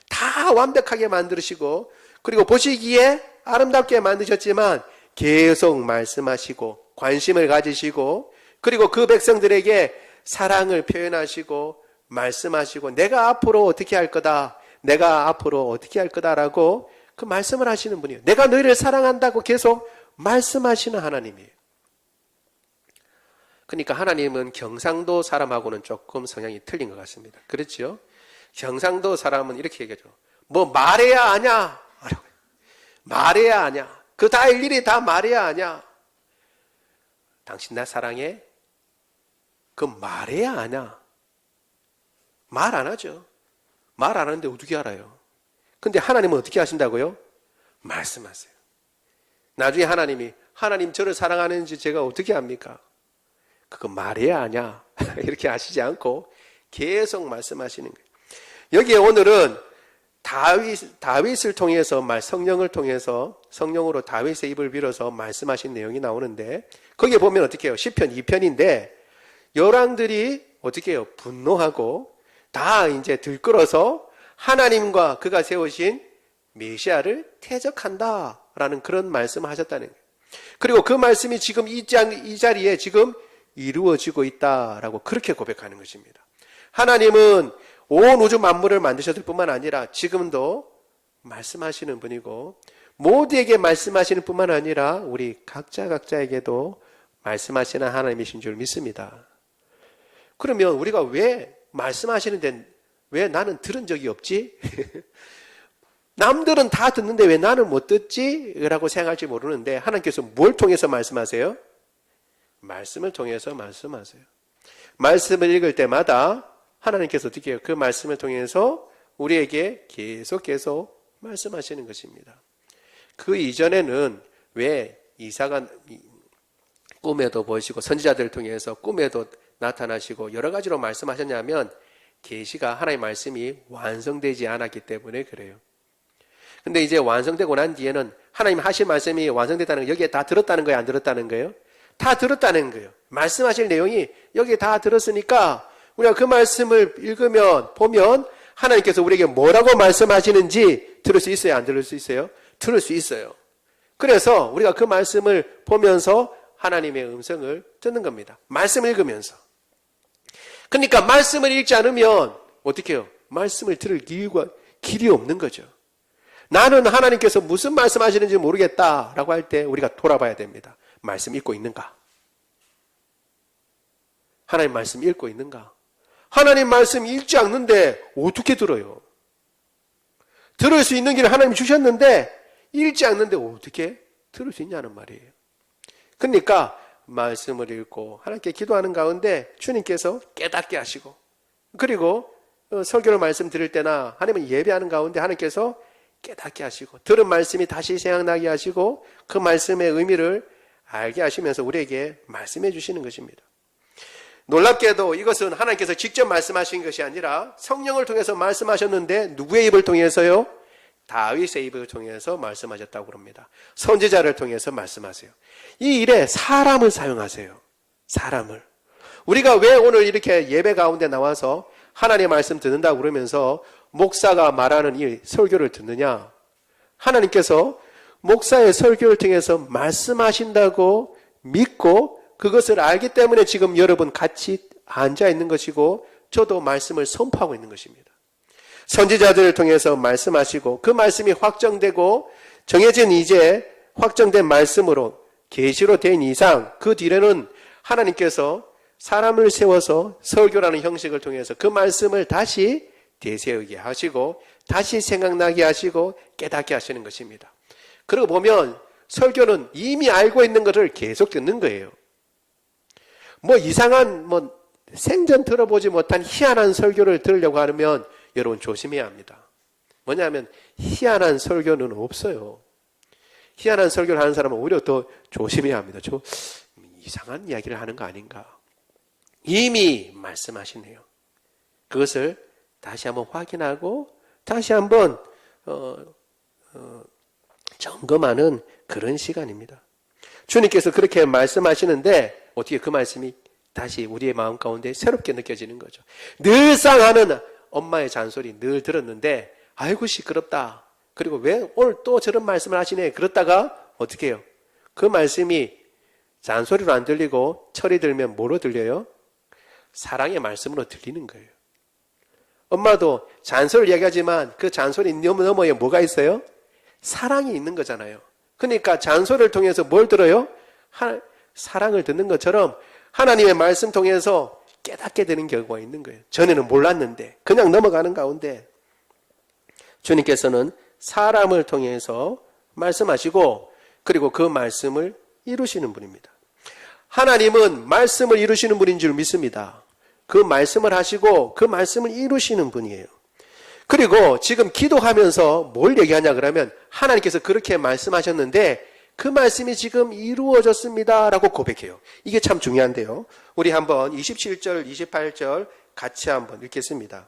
다 완벽하게 만드시고 그리고 보시기에 아름답게 만드셨지만 계속 말씀하시고 관심을 가지시고 그리고 그 백성들에게 사랑을 표현하시고 말씀하시고 내가 앞으로 어떻게 할 거다. 내가 앞으로 어떻게 할 거다라고 그 말씀을 하시는 분이에요. 내가 너희를 사랑한다고 계속 말씀하시는 하나님이에요. 그러니까 하나님은 경상도 사람하고는 조금 성향이 틀린 것 같습니다. 그렇죠? 경상도 사람은 이렇게 얘기하죠. 뭐 말해야 아냐? 말해야 아냐? 그 다 일일이 다 말해야 아냐? 당신 나 사랑해? 그 말해야 아냐? 말 안 하죠. 말 안 하는데 어떻게 알아요? 근데 하나님은 어떻게 하신다고요? 말씀하세요. 나중에 하나님 저를 사랑하는지 제가 어떻게 압니까? 그거 말해야 하냐? 이렇게 하시지 않고 계속 말씀하시는 거예요. 여기에 오늘은 다윗을 통해서 성령을 통해서 성령으로 다윗의 입을 빌어서 말씀하신 내용이 나오는데, 거기에 보면 어떻게 해요? 시편 2편인데 열왕들이 어떻게 해요? 분노하고 다 이제 들끓어서 하나님과 그가 세우신 메시아를 퇴적한다라는 그런 말씀을 하셨다는 거예요. 그리고 그 말씀이 지금 이 자리에 지금 이루어지고 있다라고 그렇게 고백하는 것입니다. 하나님은 온 우주 만물을 만드셨을 뿐만 아니라 지금도 말씀하시는 분이고, 모두에게 말씀하시는 뿐만 아니라 우리 각자에게도 말씀하시는 하나님이신 줄 믿습니다. 그러면 우리가 왜 말씀하시는데 왜 나는 들은 적이 없지? 남들은 다 듣는데 왜 나는 못 듣지? 라고 생각할지 모르는데, 하나님께서 뭘 통해서 말씀하세요? 말씀을 통해서 말씀하세요. 말씀을 읽을 때마다 하나님께서 어떻게 해요? 그 말씀을 통해서 우리에게 계속 말씀하시는 것입니다. 그 이전에는 왜 이사가 꿈에도 보시고 선지자들을 통해서 꿈에도 나타나시고 여러 가지로 말씀하셨냐면, 계시가 하나님의 말씀이 완성되지 않았기 때문에 그래요. 근데 이제 완성되고 난 뒤에는 하나님 하신 말씀이 완성됐다는 거, 여기에 다 들었다는 거예요? 안 들었다는 거예요? 다 들었다는 거예요. 말씀하실 내용이 여기에 다 들었으니까 우리가 그 말씀을 읽으면 보면 하나님께서 우리에게 뭐라고 말씀하시는지 들을 수 있어요? 안 들을 수 있어요? 들을 수 있어요. 그래서 우리가 그 말씀을 보면서 하나님의 음성을 듣는 겁니다. 말씀을 읽으면서. 그러니까 말씀을 읽지 않으면 어떻게 해요? 말씀을 들을 길이 없는 거죠. 나는 하나님께서 무슨 말씀하시는지 모르겠다라고 할 때 우리가 돌아봐야 됩니다. 말씀 읽고 있는가? 하나님 말씀 읽고 있는가? 하나님 말씀 읽지 않는데 어떻게 들어요? 들을 수 있는 길을 하나님이 주셨는데 읽지 않는데 어떻게 들을 수 있냐는 말이에요. 그러니까 말씀을 읽고 하나님께 기도하는 가운데 주님께서 깨닫게 하시고, 그리고 설교를 말씀 드릴 때나 하나님은 예배하는 가운데 하나님께서 깨닫게 하시고, 들은 말씀이 다시 생각나게 하시고 그 말씀의 의미를 알게 하시면서 우리에게 말씀해 주시는 것입니다. 놀랍게도 이것은 하나님께서 직접 말씀하신 것이 아니라 성령을 통해서 말씀하셨는데, 누구의 입을 통해서요? 다윗의 입을 통해서 말씀하셨다고 그럽니다. 선지자를 통해서 말씀하세요. 이 일에 사람을 사용하세요. 사람을. 우리가 왜 오늘 이렇게 예배 가운데 나와서 하나님의 말씀 듣는다고 그러면서 목사가 말하는 이 설교를 듣느냐? 하나님께서 목사의 설교를 통해서 말씀하신다고 믿고 그것을 알기 때문에 지금 여러분 같이 앉아 있는 것이고, 저도 말씀을 선포하고 있는 것입니다. 선지자들을 통해서 말씀하시고 그 말씀이 확정되고 정해진 이제 확정된 말씀으로 계시로 된 이상, 그 뒤에는 하나님께서 사람을 세워서 설교라는 형식을 통해서 그 말씀을 다시 되새우게 하시고 다시 생각나게 하시고 깨닫게 하시는 것입니다. 그러고 보면 설교는 이미 알고 있는 것을 계속 듣는 거예요. 이상한 생전 들어보지 못한 희한한 설교를 들으려고 하면 여러분 조심해야 합니다. 뭐냐면 희한한 설교는 없어요. 희한한 설교를 하는 사람은 오히려 더 조심해야 합니다. 저 이상한 이야기를 하는 거 아닌가? 이미 말씀하시네요. 그것을 다시 한번 확인하고 다시 한번 점검하는 그런 시간입니다. 주님께서 그렇게 말씀하시는데 어떻게 그 말씀이 다시 우리의 마음 가운데 새롭게 느껴지는 거죠. 늘상 하는 엄마의 잔소리 늘 들었는데 아이고 시끄럽다. 그리고 왜 오늘 또 저런 말씀을 하시네. 그렇다가 어떻게 해요? 그 말씀이 잔소리로 안 들리고 철이 들면 뭐로 들려요? 사랑의 말씀으로 들리는 거예요. 엄마도 잔소리를 이야기하지만 그 잔소리 너머에 뭐가 있어요? 사랑이 있는 거잖아요. 그러니까 잔소리를 통해서 뭘 들어요? 사랑을 듣는 것처럼 하나님의 말씀 통해서 깨닫게 되는 경우가 있는 거예요. 전에는 몰랐는데 그냥 넘어가는 가운데 주님께서는 사람을 통해서 말씀하시고 그리고 그 말씀을 이루시는 분입니다. 하나님은 말씀을 이루시는 분인 줄 믿습니다. 그 말씀을 하시고 그 말씀을 이루시는 분이에요. 그리고 지금 기도하면서 뭘 얘기하냐 그러면 하나님께서 그렇게 말씀하셨는데 그 말씀이 지금 이루어졌습니다 라고 고백해요. 이게 참 중요한데요. 우리 한번 27절 28절 같이 한번 읽겠습니다.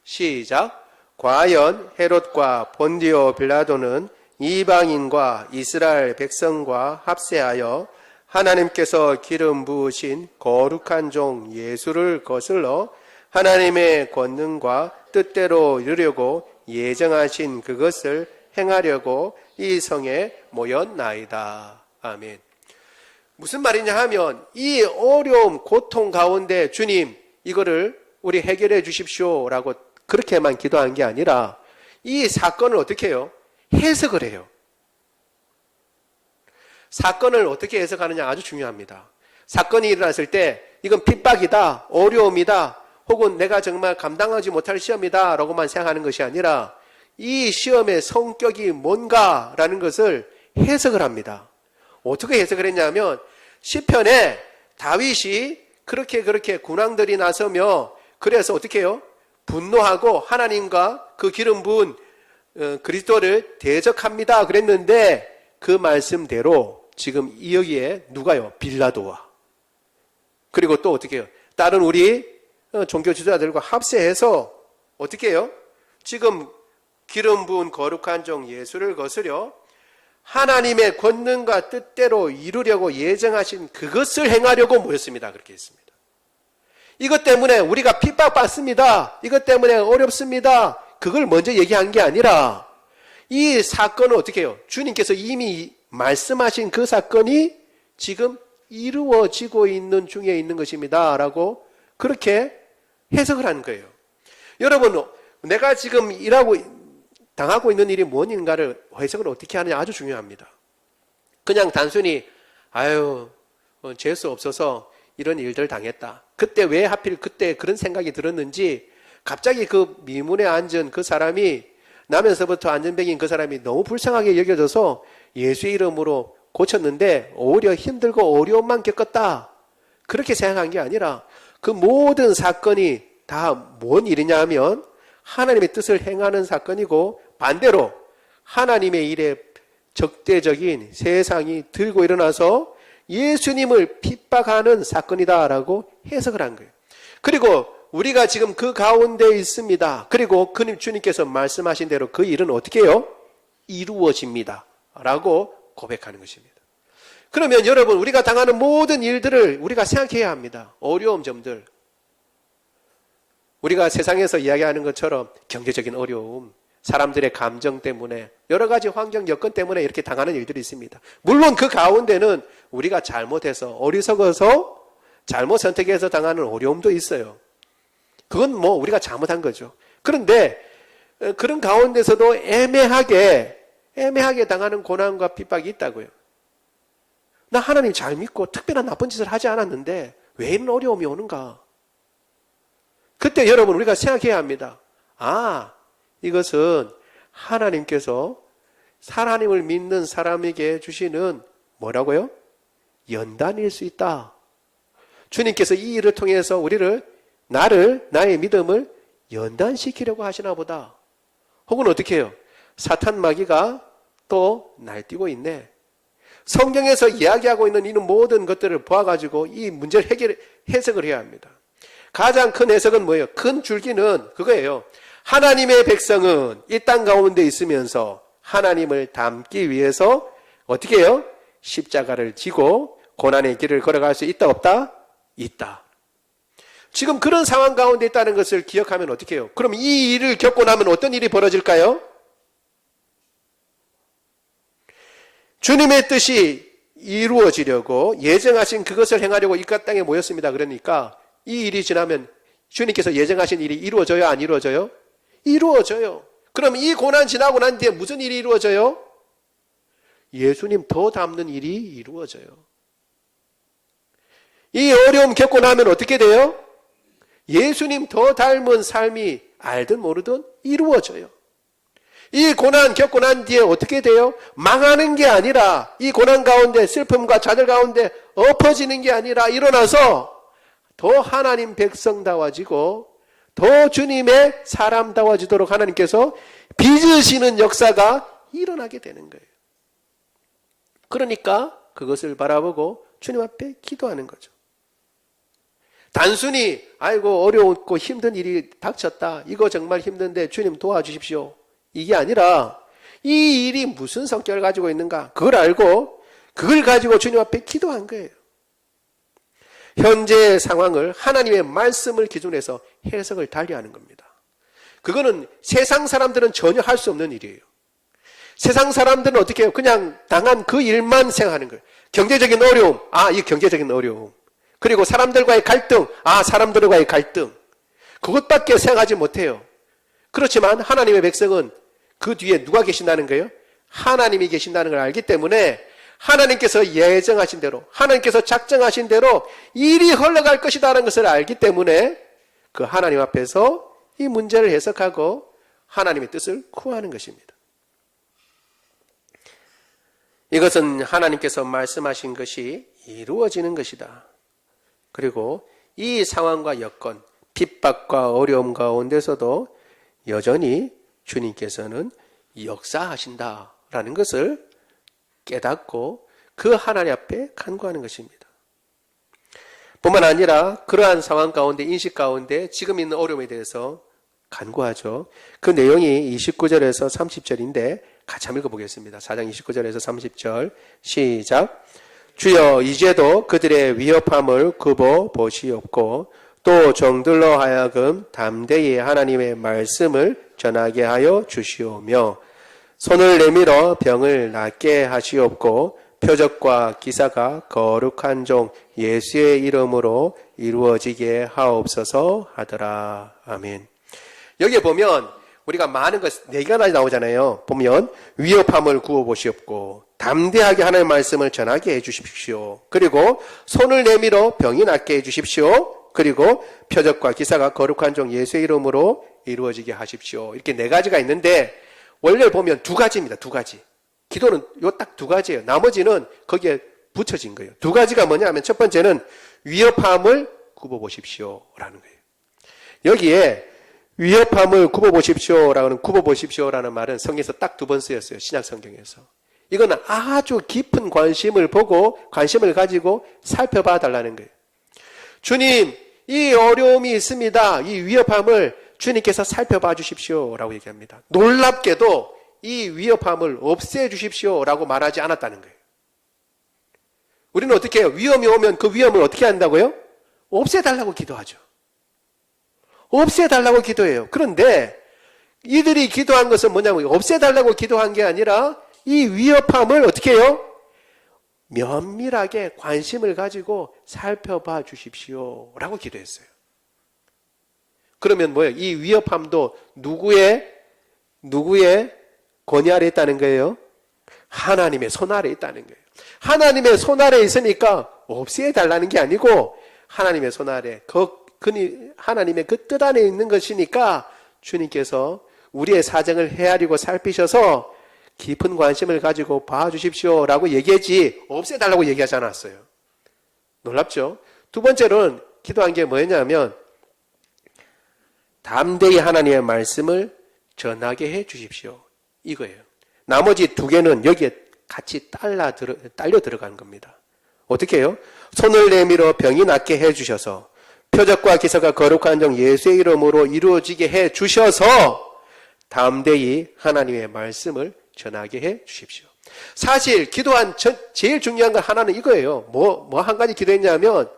시작. 과연 헤롯과 본디오 빌라도는 이방인과 이스라엘 백성과 합세하여 하나님께서 기름 부으신 거룩한 종 예수를 거슬러 하나님의 권능과 뜻대로 이루려고 예정하신 그것을 행하려고 이 성에 모였나이다. 아멘. 무슨 말이냐 하면 이 어려움, 고통 가운데 주님 이거를 우리 해결해 주십시오 라고 그렇게만 기도한 게 아니라 이 사건을 어떻게 해요? 해석을 해요. 사건을 어떻게 해석하느냐 아주 중요합니다. 사건이 일어났을 때 이건 핍박이다, 어려움이다, 혹은 내가 정말 감당하지 못할 시험이다 라고만 생각하는 것이 아니라 이 시험의 성격이 뭔가라는 것을 해석을 합니다. 어떻게 해석을 했냐면 시편에 다윗이 그렇게 군왕들이 나서며 그래서 어떻게 해요? 분노하고 하나님과 그 기름 부은 그리스도를 대적합니다 그랬는데 그 말씀대로 지금 여기에 누가요? 빌라도와 그리고 또 어떻게 해요? 다른 우리 종교 지도자들과 합세해서 어떻게 해요? 지금 기름 부은 거룩한 종 예수를 거스려 하나님의 권능과 뜻대로 이루려고 예정하신 그것을 행하려고 모였습니다. 그렇게 했습니다. 이것 때문에 우리가 핍박받습니다. 이것 때문에 어렵습니다. 그걸 먼저 얘기한 게 아니라 이 사건은 어떻게 해요? 주님께서 이미 말씀하신 그 사건이 지금 이루어지고 있는 중에 있는 것입니다. 라고 그렇게 해석을 하는 거예요. 여러분, 내가 지금 당하고 있는 일이 뭔가를 해석을 어떻게 하느냐 아주 중요합니다. 그냥 단순히 재수 없어서 이런 일들 당했다. 그때 왜 하필 그때 그런 생각이 들었는지 갑자기 그 미문에 앉은 그 사람이 나면서부터 안전병인 그 사람이 너무 불쌍하게 여겨져서 예수의 이름으로 고쳤는데 오히려 힘들고 어려움만 겪었다. 그렇게 생각한 게 아니라 그 모든 사건이 다 뭔 일이냐 하면 하나님의 뜻을 행하는 사건이고 반대로 하나님의 일에 적대적인 세상이 들고 일어나서 예수님을 핍박하는 사건이다라고 해석을 한 거예요. 그리고 우리가 지금 그 가운데 있습니다. 그리고 주님께서 말씀하신 대로 그 일은 어떻게 해요? 이루어집니다. 라고 고백하는 것입니다. 그러면 여러분 우리가 당하는 모든 일들을 우리가 생각해야 합니다. 어려움 점들. 우리가 세상에서 이야기하는 것처럼 경제적인 어려움, 사람들의 감정 때문에 여러 가지 환경 여건 때문에 이렇게 당하는 일들이 있습니다. 물론 그 가운데는 우리가 잘못해서 어리석어서 잘못 선택해서 당하는 어려움도 있어요. 그건 우리가 잘못한 거죠. 그런데 그런 가운데서도 애매하게 당하는 고난과 핍박이 있다고요. 나 하나님 잘 믿고 특별한 나쁜 짓을 하지 않았는데 왜 이런 어려움이 오는가? 그때 여러분 우리가 생각해야 합니다. 이것은 하나님께서 하나님을 믿는 사람에게 주시는 뭐라고요? 연단일 수 있다. 주님께서 이 일을 통해서 나의 믿음을 연단시키려고 하시나 보다. 혹은 어떻게 해요? 사탄 마귀가 또 날뛰고 있네. 성경에서 이야기하고 있는 이 모든 것들을 보아가지고 이 문제를 해석을 해야 합니다. 가장 큰 해석은 뭐예요? 큰 줄기는 그거예요. 하나님의 백성은 이 땅 가운데 있으면서 하나님을 닮기 위해서 어떻게 해요? 십자가를 지고 고난의 길을 걸어갈 수 있다 없다? 있다. 지금 그런 상황 가운데 있다는 것을 기억하면 어떻게 해요? 그럼 이 일을 겪고 나면 어떤 일이 벌어질까요? 주님의 뜻이 이루어지려고 예정하신 그것을 행하려고 이 땅에 모였습니다. 그러니까 이 일이 지나면 주님께서 예정하신 일이 이루어져요? 안 이루어져요? 이루어져요. 그럼 이 고난 지나고 난 뒤에 무슨 일이 이루어져요? 예수님 더 닮는 일이 이루어져요. 이 어려움 겪고 나면 어떻게 돼요? 예수님 더 닮은 삶이 알든 모르든 이루어져요. 이 고난 겪고 난 뒤에 어떻게 돼요? 망하는 게 아니라 이 고난 가운데 슬픔과 좌절 가운데 엎어지는 게 아니라 일어나서 더 하나님 백성다워지고 더 주님의 사람다워지도록 하나님께서 빚으시는 역사가 일어나게 되는 거예요. 그러니까 그것을 바라보고 주님 앞에 기도하는 거죠. 단순히 아이고 어려웠고 힘든 일이 닥쳤다. 이거 정말 힘든데 주님 도와주십시오. 이게 아니라 이 일이 무슨 성격을 가지고 있는가 그걸 알고 그걸 가지고 주님 앞에 기도한 거예요. 현재의 상황을 하나님의 말씀을 기준으로 해서 해석을 달리하는 겁니다. 그거는 세상 사람들은 전혀 할 수 없는 일이에요. 세상 사람들은 어떻게 해요? 그냥 당한 그 일만 생각하는 거예요. 경제적인 어려움, 이 경제적인 어려움. 그리고 사람들과의 갈등, 사람들과의 갈등. 그것밖에 생각하지 못해요. 그렇지만 하나님의 백성은 그 뒤에 누가 계신다는 거예요? 하나님이 계신다는 걸 알기 때문에 하나님께서 예정하신 대로, 하나님께서 작정하신 대로 일이 흘러갈 것이라는 것을 알기 때문에 그 하나님 앞에서 이 문제를 해석하고 하나님의 뜻을 구하는 것입니다. 이것은 하나님께서 말씀하신 것이 이루어지는 것이다. 그리고 이 상황과 여건, 핍박과 어려움 가운데서도 여전히 주님께서는 역사하신다라는 것을 깨닫고 그 하나님 앞에 간구하는 것입니다. 뿐만 아니라 그러한 상황 가운데, 인식 가운데 지금 있는 어려움에 대해서 간구하죠. 그 내용이 29절에서 30절인데 같이 한번 읽어보겠습니다. 4장 29절에서 30절 시작. 주여 이제도 그들의 위협함을 굽어 보시옵고 또 종들로 하여금 담대히 하나님의 말씀을 전하게 하여 주시오며 손을 내밀어 병을 낫게 하시옵고 표적과 기사가 거룩한 종 예수의 이름으로 이루어지게 하옵소서 하더라. 아멘. 여기에 보면 우리가 많은 것 4개가 나오잖아요. 보면 위협함을 구워보시옵고 담대하게 하나님의 말씀을 전하게 해주십시오. 그리고 손을 내밀어 병이 낫게 해주십시오. 그리고 표적과 기사가 거룩한 종 예수의 이름으로 이루어지게 하십시오. 이렇게 4가지가 있는데 원래 보면 2가지입니다. 2가지. 기도는 요 딱 2가지예요. 나머지는 거기에 붙여진 거예요. 2가지가 뭐냐 하면 첫 번째는 위협함을 굽어보십시오라는 거예요. 여기에 위협함을 굽어보십시오라는 굽어보십시오라는 말은 성경에서 딱 2번 쓰였어요. 신약 성경에서. 이거는 아주 깊은 관심을 보고 관심을 가지고 살펴봐 달라는 거예요. 주님, 이 어려움이 있습니다. 이 위협함을 주님께서 살펴봐 주십시오라고 얘기합니다. 놀랍게도 이 위협함을 없애 주십시오라고 말하지 않았다는 거예요. 우리는 어떻게 해요? 위험이 오면 그 위험을 어떻게 한다고요? 없애달라고 기도하죠. 없애달라고 기도해요. 그런데 이들이 기도한 것은 뭐냐면 없애달라고 기도한 게 아니라 이 위협함을 어떻게 해요? 면밀하게 관심을 가지고 살펴봐 주십시오라고 기도했어요. 그러면 뭐예요? 이 위협함도 누구의 권위 아래 있다는 거예요? 하나님의 손 아래 있다는 거예요. 하나님의 손 아래 있으니까 없애달라는 게 아니고 하나님의 손 아래 하나님의 그 뜻 안에 있는 것이니까 주님께서 우리의 사정을 헤아리고 살피셔서 깊은 관심을 가지고 봐주십시오라고 얘기했지 없애달라고 얘기하지 않았어요. 놀랍죠? 2번째로는 기도한 게 뭐였냐면 담대히 하나님의 말씀을 전하게 해 주십시오. 이거예요. 나머지 2개는 여기에 같이 딸려 들어가는 겁니다. 어떻게 해요? 손을 내밀어 병이 낫게 해 주셔서 표적과 기사가 거룩한 종 예수의 이름으로 이루어지게 해 주셔서 담대히 하나님의 말씀을 전하게 해 주십시오. 사실 기도한 제일 중요한 건 하나는 이거예요. 뭐 한 가지 기도했냐면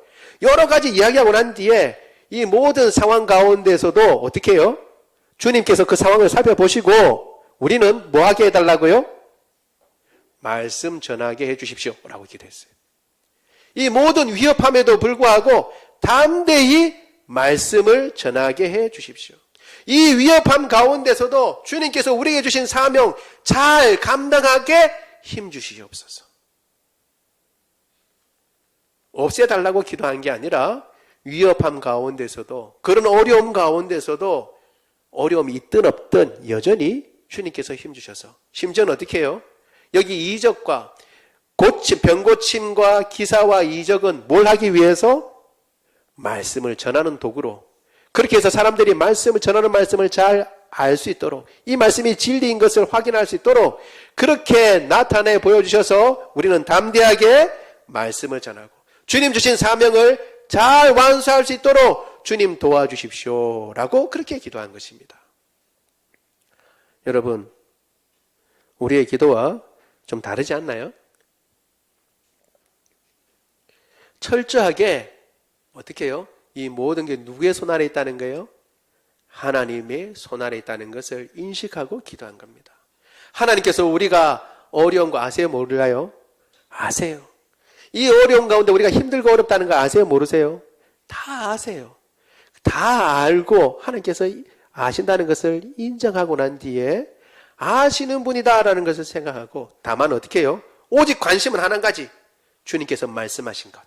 여러 가지 이야기하고 난 뒤에 이 모든 상황 가운데서도 어떻게 해요? 주님께서 그 상황을 살펴보시고 우리는 뭐 하게 해달라고요? 말씀 전하게 해 주십시오 라고 기도했어요. 이 모든 위협함에도 불구하고 담대히 말씀을 전하게 해 주십시오. 이 위협함 가운데서도 주님께서 우리에게 주신 사명 잘 감당하게 힘 주시옵소서. 없애달라고 기도한 게 아니라 위협함 가운데서도 그런 어려움 가운데서도 어려움이 있든 없든 여전히 주님께서 힘 주셔서 심지어는 어떻게 해요? 여기 이적과 병고침과 기사와 이적은 뭘 하기 위해서? 말씀을 전하는 도구로 그렇게 해서 사람들이 말씀을 전하는 말씀을 잘 알 수 있도록, 이 말씀이 진리인 것을 확인할 수 있도록 그렇게 나타내 보여주셔서 우리는 담대하게 말씀을 전하고 주님 주신 사명을 잘 완수할 수 있도록 주님 도와주십시오 라고 그렇게 기도한 것입니다. 여러분, 우리의 기도와 좀 다르지 않나요? 철저하게 어떻게 해요? 이 모든 게 누구의 손 아래 있다는 거예요? 하나님의 손 아래 있다는 것을 인식하고 기도한 겁니다. 하나님께서 우리가 어려운 거 아세요? 몰라요? 아세요. 이 어려운 가운데 우리가 힘들고 어렵다는 거 아세요? 모르세요? 다 아세요. 다 알고 하나님께서 아신다는 것을 인정하고 난 뒤에 아시는 분이다라는 것을 생각하고, 다만 어떻게 해요? 오직 관심은 한 가지, 주님께서 말씀하신 것,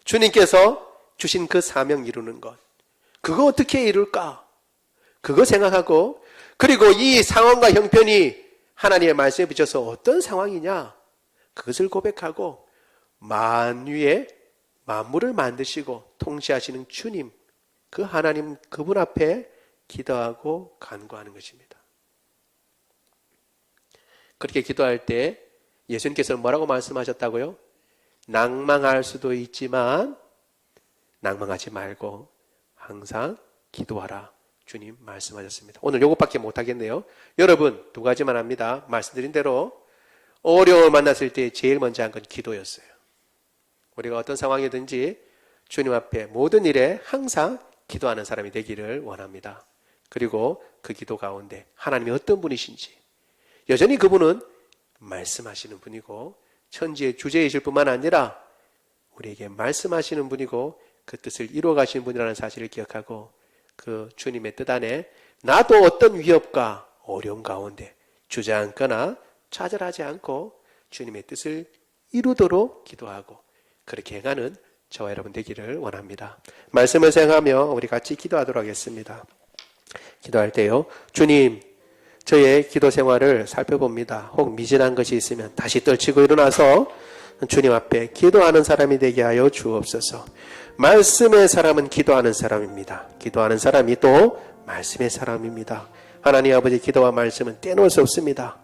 주님께서 주신 그 사명 이루는 것, 그거 어떻게 이룰까? 그거 생각하고, 그리고 이 상황과 형편이 하나님의 말씀에 비춰서 어떤 상황이냐, 그것을 고백하고 만유의 만물을 만드시고 통치하시는 주님, 그 하나님, 그분 앞에 기도하고 간구하는 것입니다. 그렇게 기도할 때 예수님께서는 뭐라고 말씀하셨다고요? 낭망할 수도 있지만 낭망하지 말고 항상 기도하라, 주님 말씀하셨습니다. 오늘 요것밖에 못하겠네요. 여러분, 두 가지만 합니다. 말씀드린 대로 어려움을 만났을 때 제일 먼저 한 건 기도였어요. 우리가 어떤 상황이든지 주님 앞에 모든 일에 항상 기도하는 사람이 되기를 원합니다. 그리고 그 기도 가운데 하나님이 어떤 분이신지, 여전히 그분은 말씀하시는 분이고 천지의 주제이실 뿐만 아니라 우리에게 말씀하시는 분이고 그 뜻을 이루어 가시는 분이라는 사실을 기억하고 그 주님의 뜻 안에 나도 어떤 위협과 어려움 가운데 주저앉거나 좌절하지 않고 주님의 뜻을 이루도록 기도하고 그렇게 행하는 저와 여러분 되기를 원합니다. 말씀을 생각하며 우리 같이 기도하도록 하겠습니다. 기도할 때요, 주님, 저의 기도 생활을 살펴봅니다. 혹 미진한 것이 있으면 다시 떨치고 일어나서 주님 앞에 기도하는 사람이 되게 하여 주옵소서. 말씀의 사람은 기도하는 사람입니다. 기도하는 사람이 또 말씀의 사람입니다. 하나님 아버지, 기도와 말씀은 떼놓을 수 없습니다.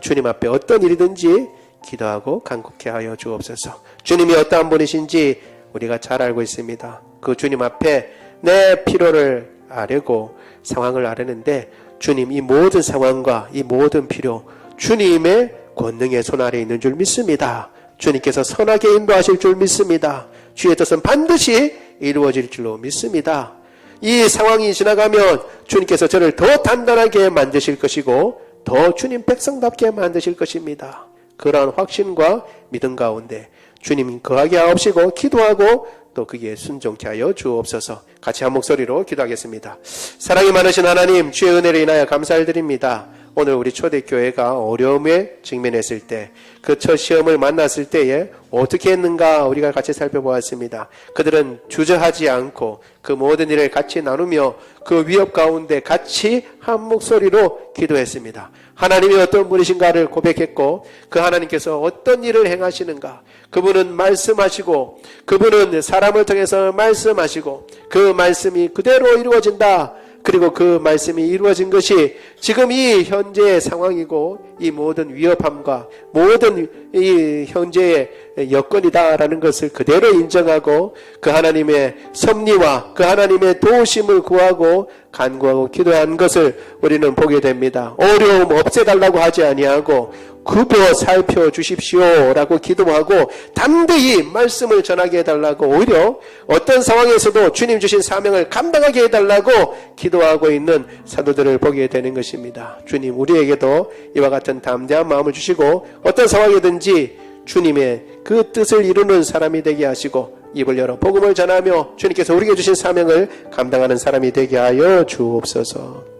주님 앞에 어떤 일이든지 기도하고 간곡해 하여 주옵소서. 주님이 어떠한 분이신지 우리가 잘 알고 있습니다. 그 주님 앞에 내 필요를 아뢰고 상황을 아뢰는데 주님, 이 모든 상황과 이 모든 필요 주님의 권능의 손 아래 있는 줄 믿습니다. 주님께서 선하게 인도하실 줄 믿습니다. 주의 뜻은 반드시 이루어질 줄로 믿습니다. 이 상황이 지나가면 주님께서 저를 더 단단하게 만드실 것이고 더 주님 백성답게 만드실 것입니다. 그러한 확신과 믿음 가운데 주님 거하게 하옵시고 기도하고 또 그게 순종케 하여 주옵소서. 같이 한 목소리로 기도하겠습니다. 사랑이 많으신 하나님, 주의 은혜를 인하여 감사를 드립니다. 오늘 우리 초대교회가 어려움에 직면했을 때, 그 첫 시험을 만났을 때에 어떻게 했는가 우리가 같이 살펴보았습니다. 그들은 주저하지 않고 그 모든 일을 같이 나누며 그 위협 가운데 같이 한 목소리로 기도했습니다. 하나님이 어떤 분이신가를 고백했고 그 하나님께서 어떤 일을 행하시는가, 그분은 말씀하시고 그분은 사람을 통해서 말씀하시고 그 말씀이 그대로 이루어진다. 그리고 그 말씀이 이루어진 것이 지금 이 현재의 상황이고 이 모든 위협함과 모든 이 현재의 여건이다라는 것을 그대로 인정하고 그 하나님의 섭리와 그 하나님의 도우심을 구하고 간구하고 기도한 것을 우리는 보게 됩니다. 어려움 없애달라고 하지 아니하고 굽어 살펴주십시오 라고 기도하고 담대히 말씀을 전하게 해달라고, 오히려 어떤 상황에서도 주님 주신 사명을 감당하게 해달라고 기도하고 있는 사도들을 보게 되는 것입니다. 주님, 우리에게도 이와 같은 담대한 마음을 주시고 어떤 상황이든지 주님의 그 뜻을 이루는 사람이 되게 하시고 입을 열어 복음을 전하며 주님께서 우리에게 주신 사명을 감당하는 사람이 되게 하여 주옵소서.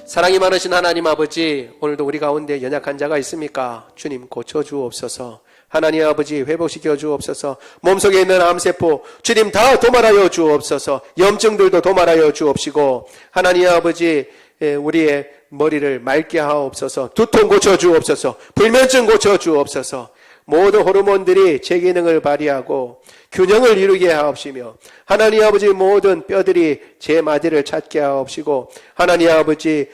사랑이 많으신 하나님 아버지, 오늘도 우리 가운데 연약한 자가 있습니까? 주님 고쳐주옵소서. 하나님 아버지 회복시켜 주옵소서. 몸속에 있는 암세포 주님 다 도말하여 주옵소서. 염증들도 도말하여 주옵시고 하나님 아버지 우리의 머리를 맑게 하옵소서. 두통 고쳐 주옵소서. 불면증 고쳐 주옵소서. 모든 호르몬들이 제 기능을 발휘하고 균형을 이루게 하옵시며 하나님 아버지 모든 뼈들이 제 마디를 찾게 하옵시고 하나님 아버지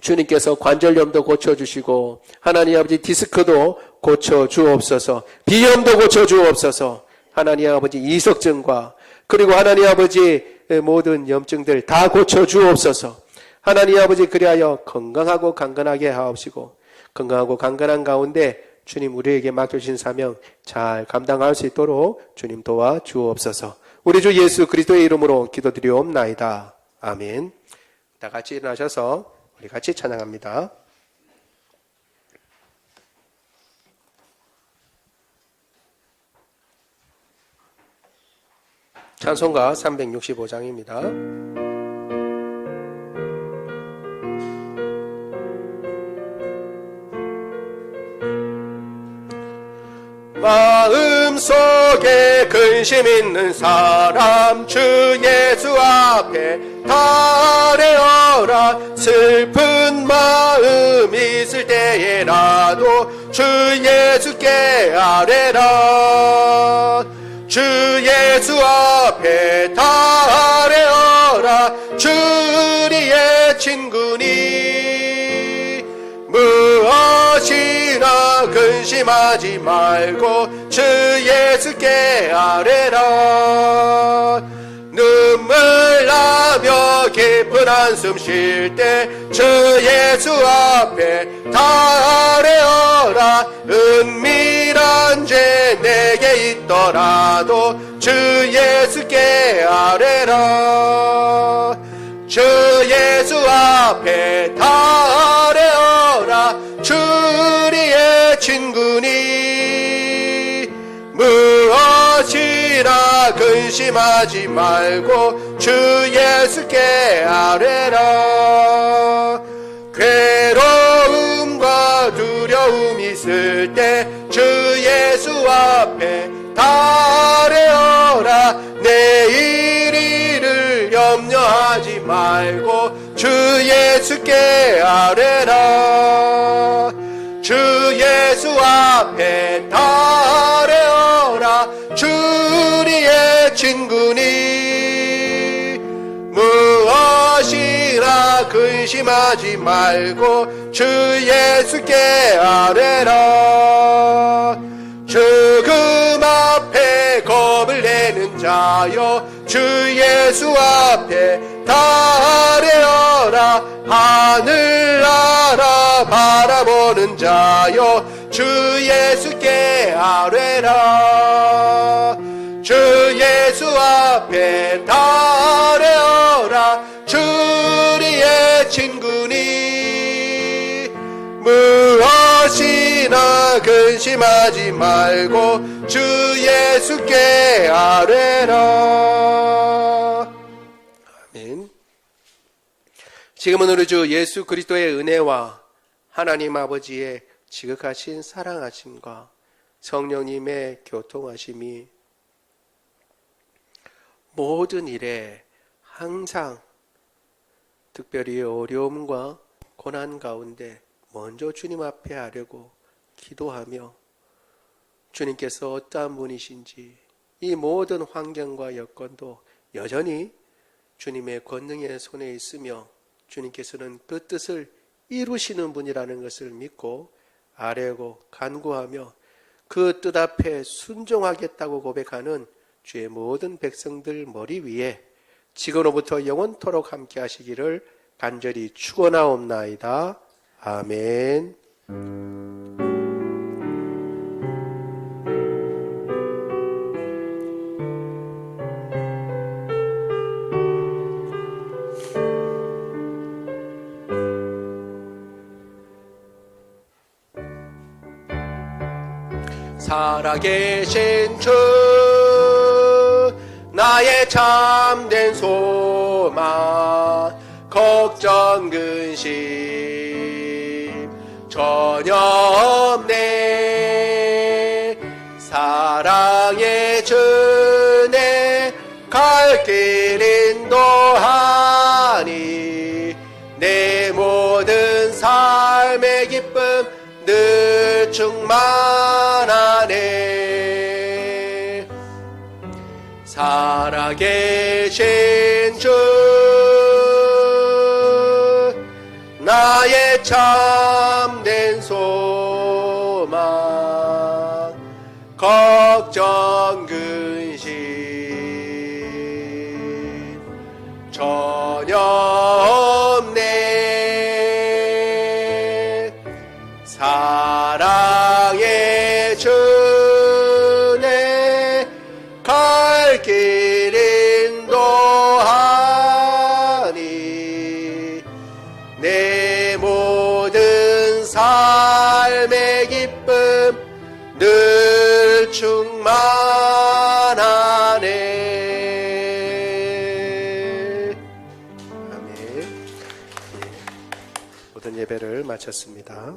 주님께서 관절염도 고쳐주시고 하나님 아버지 디스크도 고쳐주옵소서 비염도 고쳐주옵소서 하나님 아버지 이석증과 그리고 하나님 아버지 모든 염증들 다 고쳐주옵소서 하나님 아버지 그리하여 건강하고 강건하게 하옵시고 건강하고 강건한 가운데 주님 우리에게 맡겨주신 사명 잘 감당할 수 있도록 주님 도와주옵소서 우리 주 예수 그리스도의 이름으로 기도드리옵나이다. 아멘. 다 같이 일어나셔서 우리 같이 찬양합니다. 찬송가 365장입니다. 마음속에 근심 있는 사람 주 예수 앞에 달래어라 슬픈 마음 있을 때에라도 주 예수께 아뢰라 주 예수 앞에 달래어라 주 우리의 친구니 무엇이나 근심하지 말고 주 예수께 아뢰라 눈물 나며 깊은 한숨 쉴 때 주 예수 앞에 아뢰어라 은밀한 죄 내게 있더라도 주 예수께 아뢰라 주 예수 앞에 아뢰어라 주 우리의 친구니 무엇이나 근심하지 말고 주 예수께 아뢰라 괴로움과 두려움 있을 때 주 예수 앞에 아뢰어라 내일 일을 염려하지 말고 주 예수께 아뢰라 주 예수 앞에 아뢰어라 주 우리의 친구니 무엇이나 근심하지 말고 주 예수께 아뢰라 죽음 앞에 겁을 내는 자여 주 예수 앞에 아뢰어라 하늘나라 바라보는 자여 주 예수께 아뢰라 주 예수 앞에 아뢰어라 주 우리의 친구니 무엇이나 근심하지 말고 주 예수께 아뢰라. 아멘. 지금은 우리 주 예수 그리스도의 은혜와 하나님 아버지의 지극하신 사랑하심과 성령님의 교통하심이 모든 일에 항상 특별히 어려움과 고난 가운데 먼저 주님 앞에 하려고 기도하며 주님께서 어떠한 분이신지 이 모든 환경과 여건도 여전히 주님의 권능의 손에 있으며 주님께서는 그 뜻을 이루시는 분이라는 것을 믿고 아뢰고 간구하며 그 뜻 앞에 순종하겠다고 고백하는 주의 모든 백성들 머리 위에 지금으로부터 영원토록 함께 하시기를 간절히 축원하옵나이다. 아멘. 살아계신 주 나의 참된 소망 걱정 근심 전혀 없네 사랑의 주내 갈 길 인도하니 내 모든 삶의 기쁨 늘 충만 살아계신 주 나의 참된 소망 걱정 근심 전혀 없네 사랑의 주내 갈 길 인도하니 내 모든 삶의 기쁨 늘 충만하네. 아멘. 예, 모든 예배를 마쳤습니다.